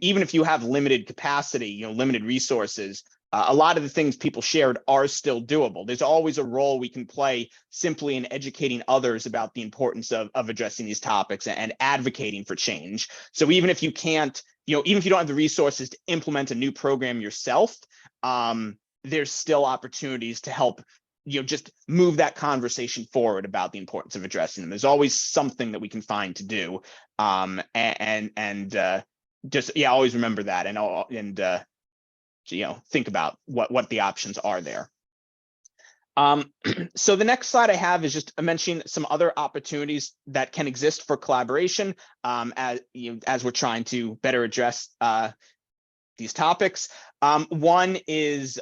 even if you have limited capacity, limited resources. A lot of the things people shared are still doable. There's always a role we can play simply in educating others about the importance of addressing these topics and advocating for change. So even if you can't, even if you don't have the resources to implement a new program yourself, there's still opportunities to help, just move that conversation forward about the importance of addressing them. There's always something that we can find to do. Just, always remember that and think about what the options are there. So the next slide I have is just mentioning some other opportunities that can exist for collaboration as we're trying to better address these topics. One is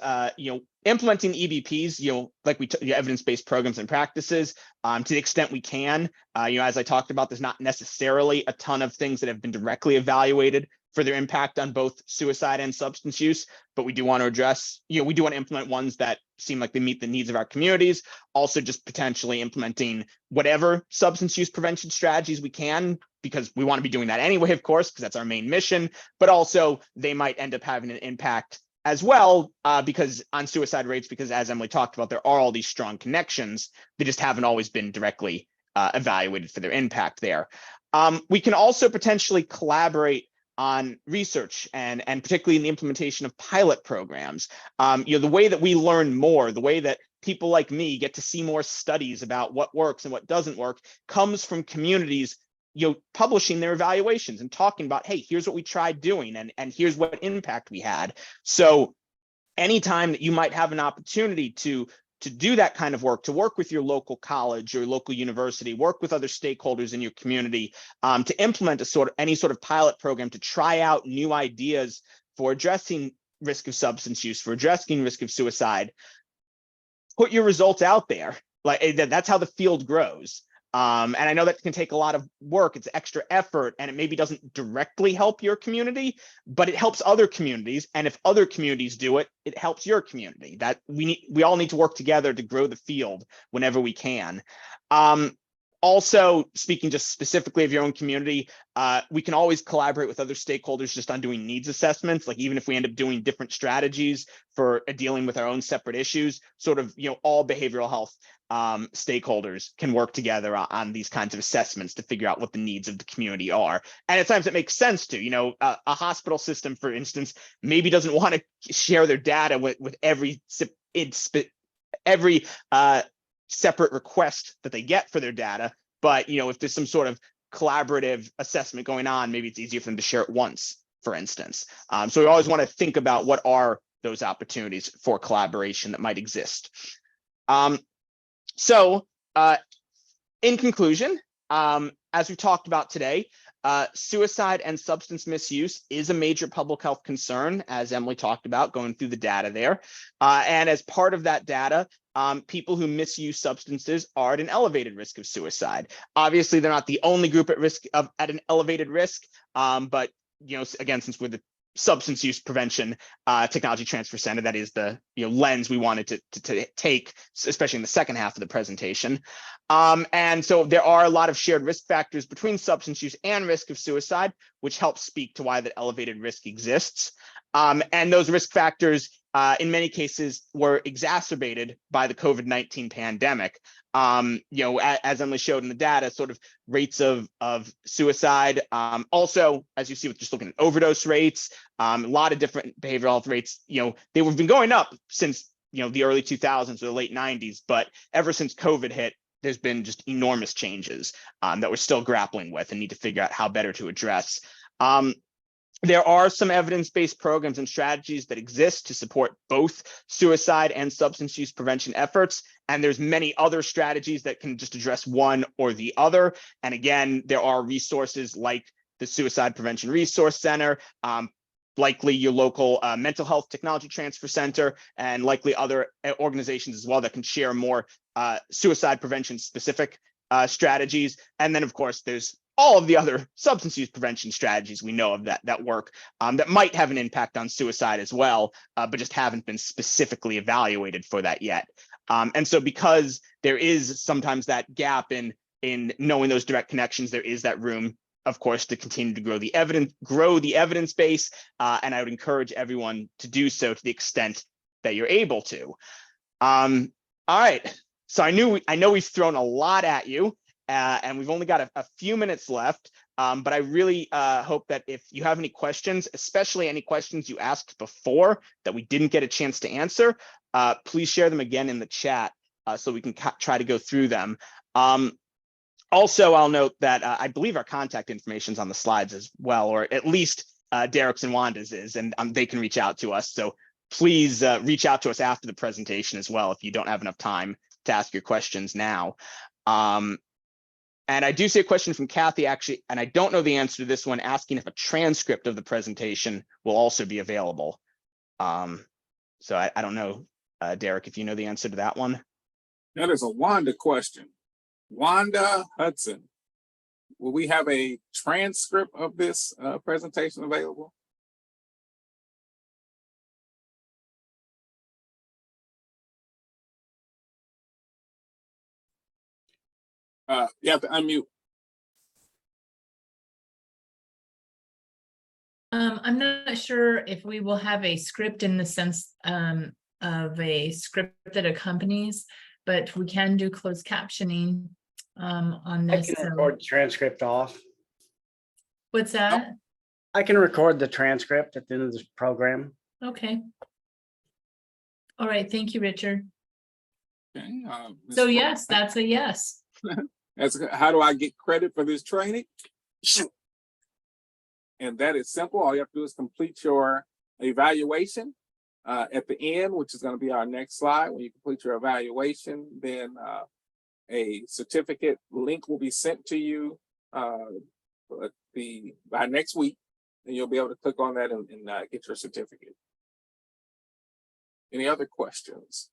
implementing EBPs, like evidence-based programs and practices to the extent we can. As I talked about, there's not necessarily a ton of things that have been directly evaluated for their impact on both suicide and substance use, but we do want to address, we do want to implement ones that seem like they meet the needs of our communities. Also just potentially implementing whatever substance use prevention strategies we can, because we want to be doing that anyway, of course, because that's our main mission, but also they might end up having an impact as well, because on suicide rates, because as Emily talked about, there are all these strong connections. They just haven't always been directly evaluated for their impact there. We can also potentially collaborate on research and particularly in the implementation of pilot programs. The way that we learn more, the way that people like me get to see more studies about what works and what doesn't work comes from communities publishing their evaluations and talking about, hey, here's what we tried doing and here's what impact we had. So anytime that you might have an opportunity to do that kind of work, to work with your local college or local university, work with other stakeholders in your community, to implement any sort of pilot program to try out new ideas for addressing risk of substance use, for addressing risk of suicide, put your results out there. That's how the field grows. And I know that can take a lot of work. It's extra effort, and it maybe doesn't directly help your community, but it helps other communities. And if other communities do it, it helps your community. That we all need to work together to grow the field whenever we can. Also, speaking just specifically of your own community, we can always collaborate with other stakeholders just on doing needs assessments. Like even if we end up doing different strategies for dealing with our own separate issues, all behavioral health stakeholders can work together on these kinds of assessments to figure out what the needs of the community are. And at times it makes sense to, a hospital system, for instance, maybe doesn't want to share their data with every separate request that they get for their data. But, if there's some sort of collaborative assessment going on, maybe it's easier for them to share it once, for instance. So we always want to think about what are those opportunities for collaboration that might exist. So in conclusion, as we talked about today, suicide and substance misuse is a major public health concern, as Emily talked about, going through the data there. And as part of that data, people who misuse substances are at an elevated risk of suicide. Obviously, they're not the only group at risk of at an elevated risk, but again, since we're the substance use prevention technology transfer center, that is the lens we wanted to take, especially in the second half of the presentation. And so there are a lot of shared risk factors between substance use and risk of suicide, which helps speak to why that elevated risk exists. And those risk factors, in many cases, were exacerbated by the COVID-19 pandemic. As Emily showed in the data, sort of rates of suicide. Also, as you see with just looking at overdose rates, a lot of different behavioral health rates, they've been going up since the early 2000s or the late 90s, but ever since COVID hit, there's been just enormous changes that we're still grappling with and need to figure out how better to address. There are some evidence-based programs and strategies that exist to support both suicide and substance use prevention efforts. And there's many other strategies that can just address one or the other. And again, there are resources like the Suicide Prevention Resource Center, likely your local mental health technology transfer center, and likely other organizations as well that can share more suicide prevention specific strategies. And then of course, there's all of the other substance use prevention strategies we know of that work that might have an impact on suicide as well, but just haven't been specifically evaluated for that yet. And so because there is sometimes that gap in knowing those direct connections, there is that room, of course, to continue to grow the evidence base. And I would encourage everyone to do so to the extent that you're able to. All right, so I know we've thrown a lot at you. And we've only got a few minutes left, but I really hope that if you have any questions, especially any questions you asked before that we didn't get a chance to answer, please share them again in the chat so we can try to go through them. Also, I'll note that I believe our contact information is on the slides as well, or at least Derek's and Wanda's is, and they can reach out to us. So please reach out to us after the presentation as well if you don't have enough time to ask your questions now. And I do see a question from Kathy, actually, and I don't know the answer to this one, asking if a transcript of the presentation will also be available. So I don't know, Derek, if you know the answer to that one. That is a Wanda question. Wanda Hudson, will we have a transcript of this presentation available? You have to unmute. I'm not sure if we will have a script in the sense of a script that accompanies, but we can do closed captioning on this. I can record the transcript off. What's that? I can record the transcript at the end of this program. Okay. All right. Thank you, Richard. Okay, So yes, that's a yes. How do I get credit for this training? And that is simple. All you have to do is complete your evaluation at the end, which is going to be our next slide. When you complete your evaluation, then a certificate link will be sent to you by next week, and you'll be able to click on that and get your certificate. Any other questions?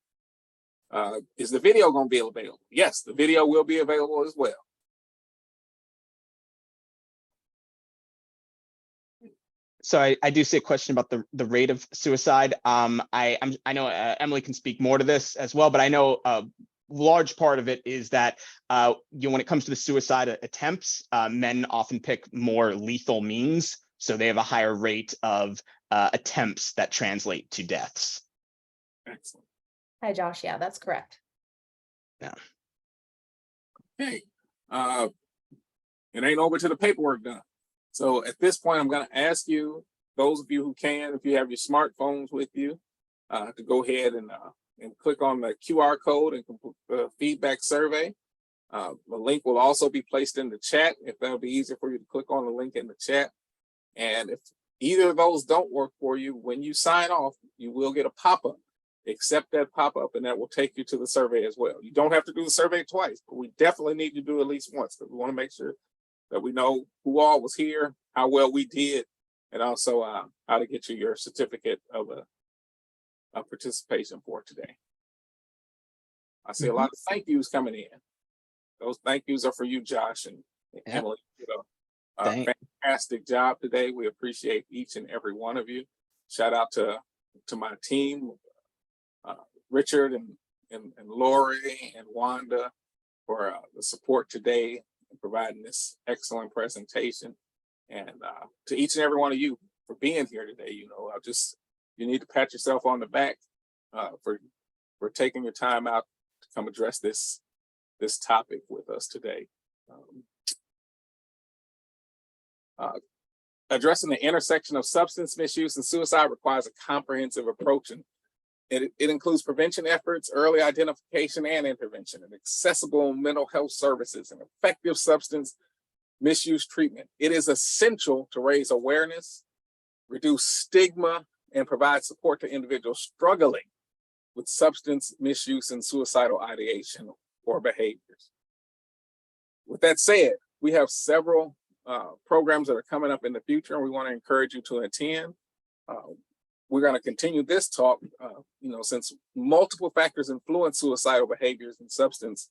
Is the video going to be available? Yes, the video will be available as well. So I do see a question about the rate of suicide. I know Emily can speak more to this as well, but I know a large part of it is that when it comes to the suicide attempts, men often pick more lethal means, so they have a higher rate of attempts that translate to deaths. Excellent. Hi, Josh. Yeah, that's correct. Yeah. Okay. It ain't over till the paperwork done. So at this point, I'm going to ask you, those of you who can, if you have your smartphones with you, to go ahead and click on the QR code and complete the feedback survey. The link will also be placed in the chat if that'll be easier for you to click on the link in the chat. And if either of those don't work for you, when you sign off, you will get a pop-up. Accept that pop-up and that will take you to the survey as well. You don't have to do the survey twice, but we definitely need to do at least once because we want to make sure that we know who all was here, how well we did, and also how to get you your certificate of participation for today. I see a lot of thank yous coming in. Those thank yous are for you, Josh and Emily. You know, fantastic job today. We appreciate each and every one of you. Shout out to my team, Richard and Lori and Wanda for the support today and providing this excellent presentation. And to each and every one of you for being here today. You know, you need to pat yourself on the back for taking your time out to come address this topic with us today. Addressing the intersection of substance misuse and suicide requires a comprehensive approach, and it includes prevention efforts, early identification and intervention, and accessible mental health services and effective substance misuse treatment. It is essential to raise awareness, reduce stigma, and provide support to individuals struggling with substance misuse and suicidal ideation or behaviors. With that said, we have several programs that are coming up in the future, and we want to encourage you to attend. We're going to continue this talk, since multiple factors influence suicidal behaviors and substance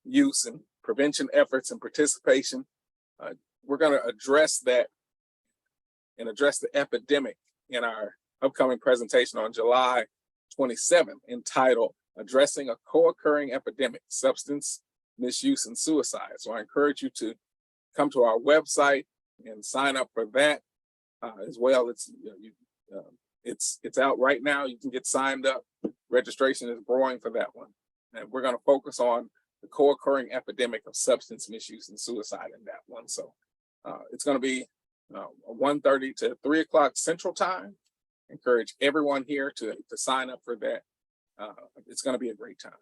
use and prevention efforts and participation. We're going to address that and address the epidemic in our upcoming presentation on July 27th, entitled Addressing a Co-occurring Epidemic, Substance Misuse and Suicide. So I encourage you to come to our website and sign up for that as well. It's out right now. You can get signed up. Registration is growing for that one. And we're going to focus on the co-occurring epidemic of substance misuse and suicide in that one. So it's going to be 1:30 to 3 o'clock Central Time. Encourage everyone here to sign up for that. It's going to be a great time.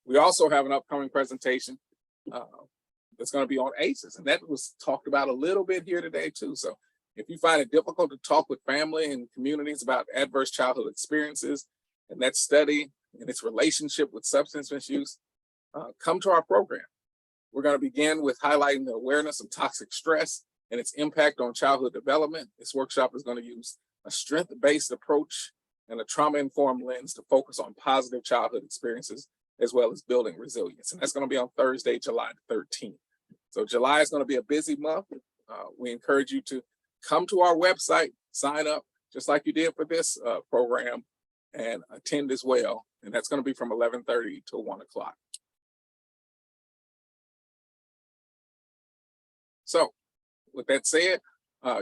We also have an upcoming presentation that's going to be on ACEs, and that was talked about a little bit here today too. So if you find it difficult to talk with family and communities about adverse childhood experiences and that study and its relationship with substance misuse, come to our program. We're going to begin with highlighting the awareness of toxic stress and its impact on childhood development. This workshop is going to use a strength-based approach and a trauma-informed lens to focus on positive childhood experiences, as well as building resilience. And that's going to be on Thursday, July 13th. So July is going to be a busy month. We encourage you to come to our website, sign up, just like you did for this program, and attend as well. And that's going to be from 11:30 to 1 o'clock. So with that said,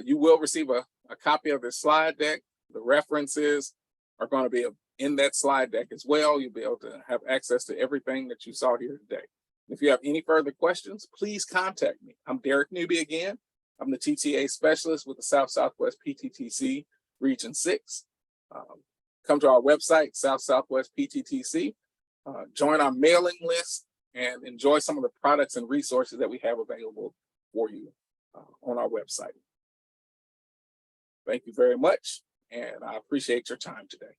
you will receive a copy of this slide deck. The references are going to be in that slide deck as well. You'll be able to have access to everything that you saw here today. If you have any further questions, please contact me. I'm Derek Newby again. I'm the TTA specialist with the South Southwest PTTC Region 6. Come to our website, South Southwest PTTC. Join our mailing list and enjoy some of the products and resources that we have available for you on our website. Thank you very much, and I appreciate your time today.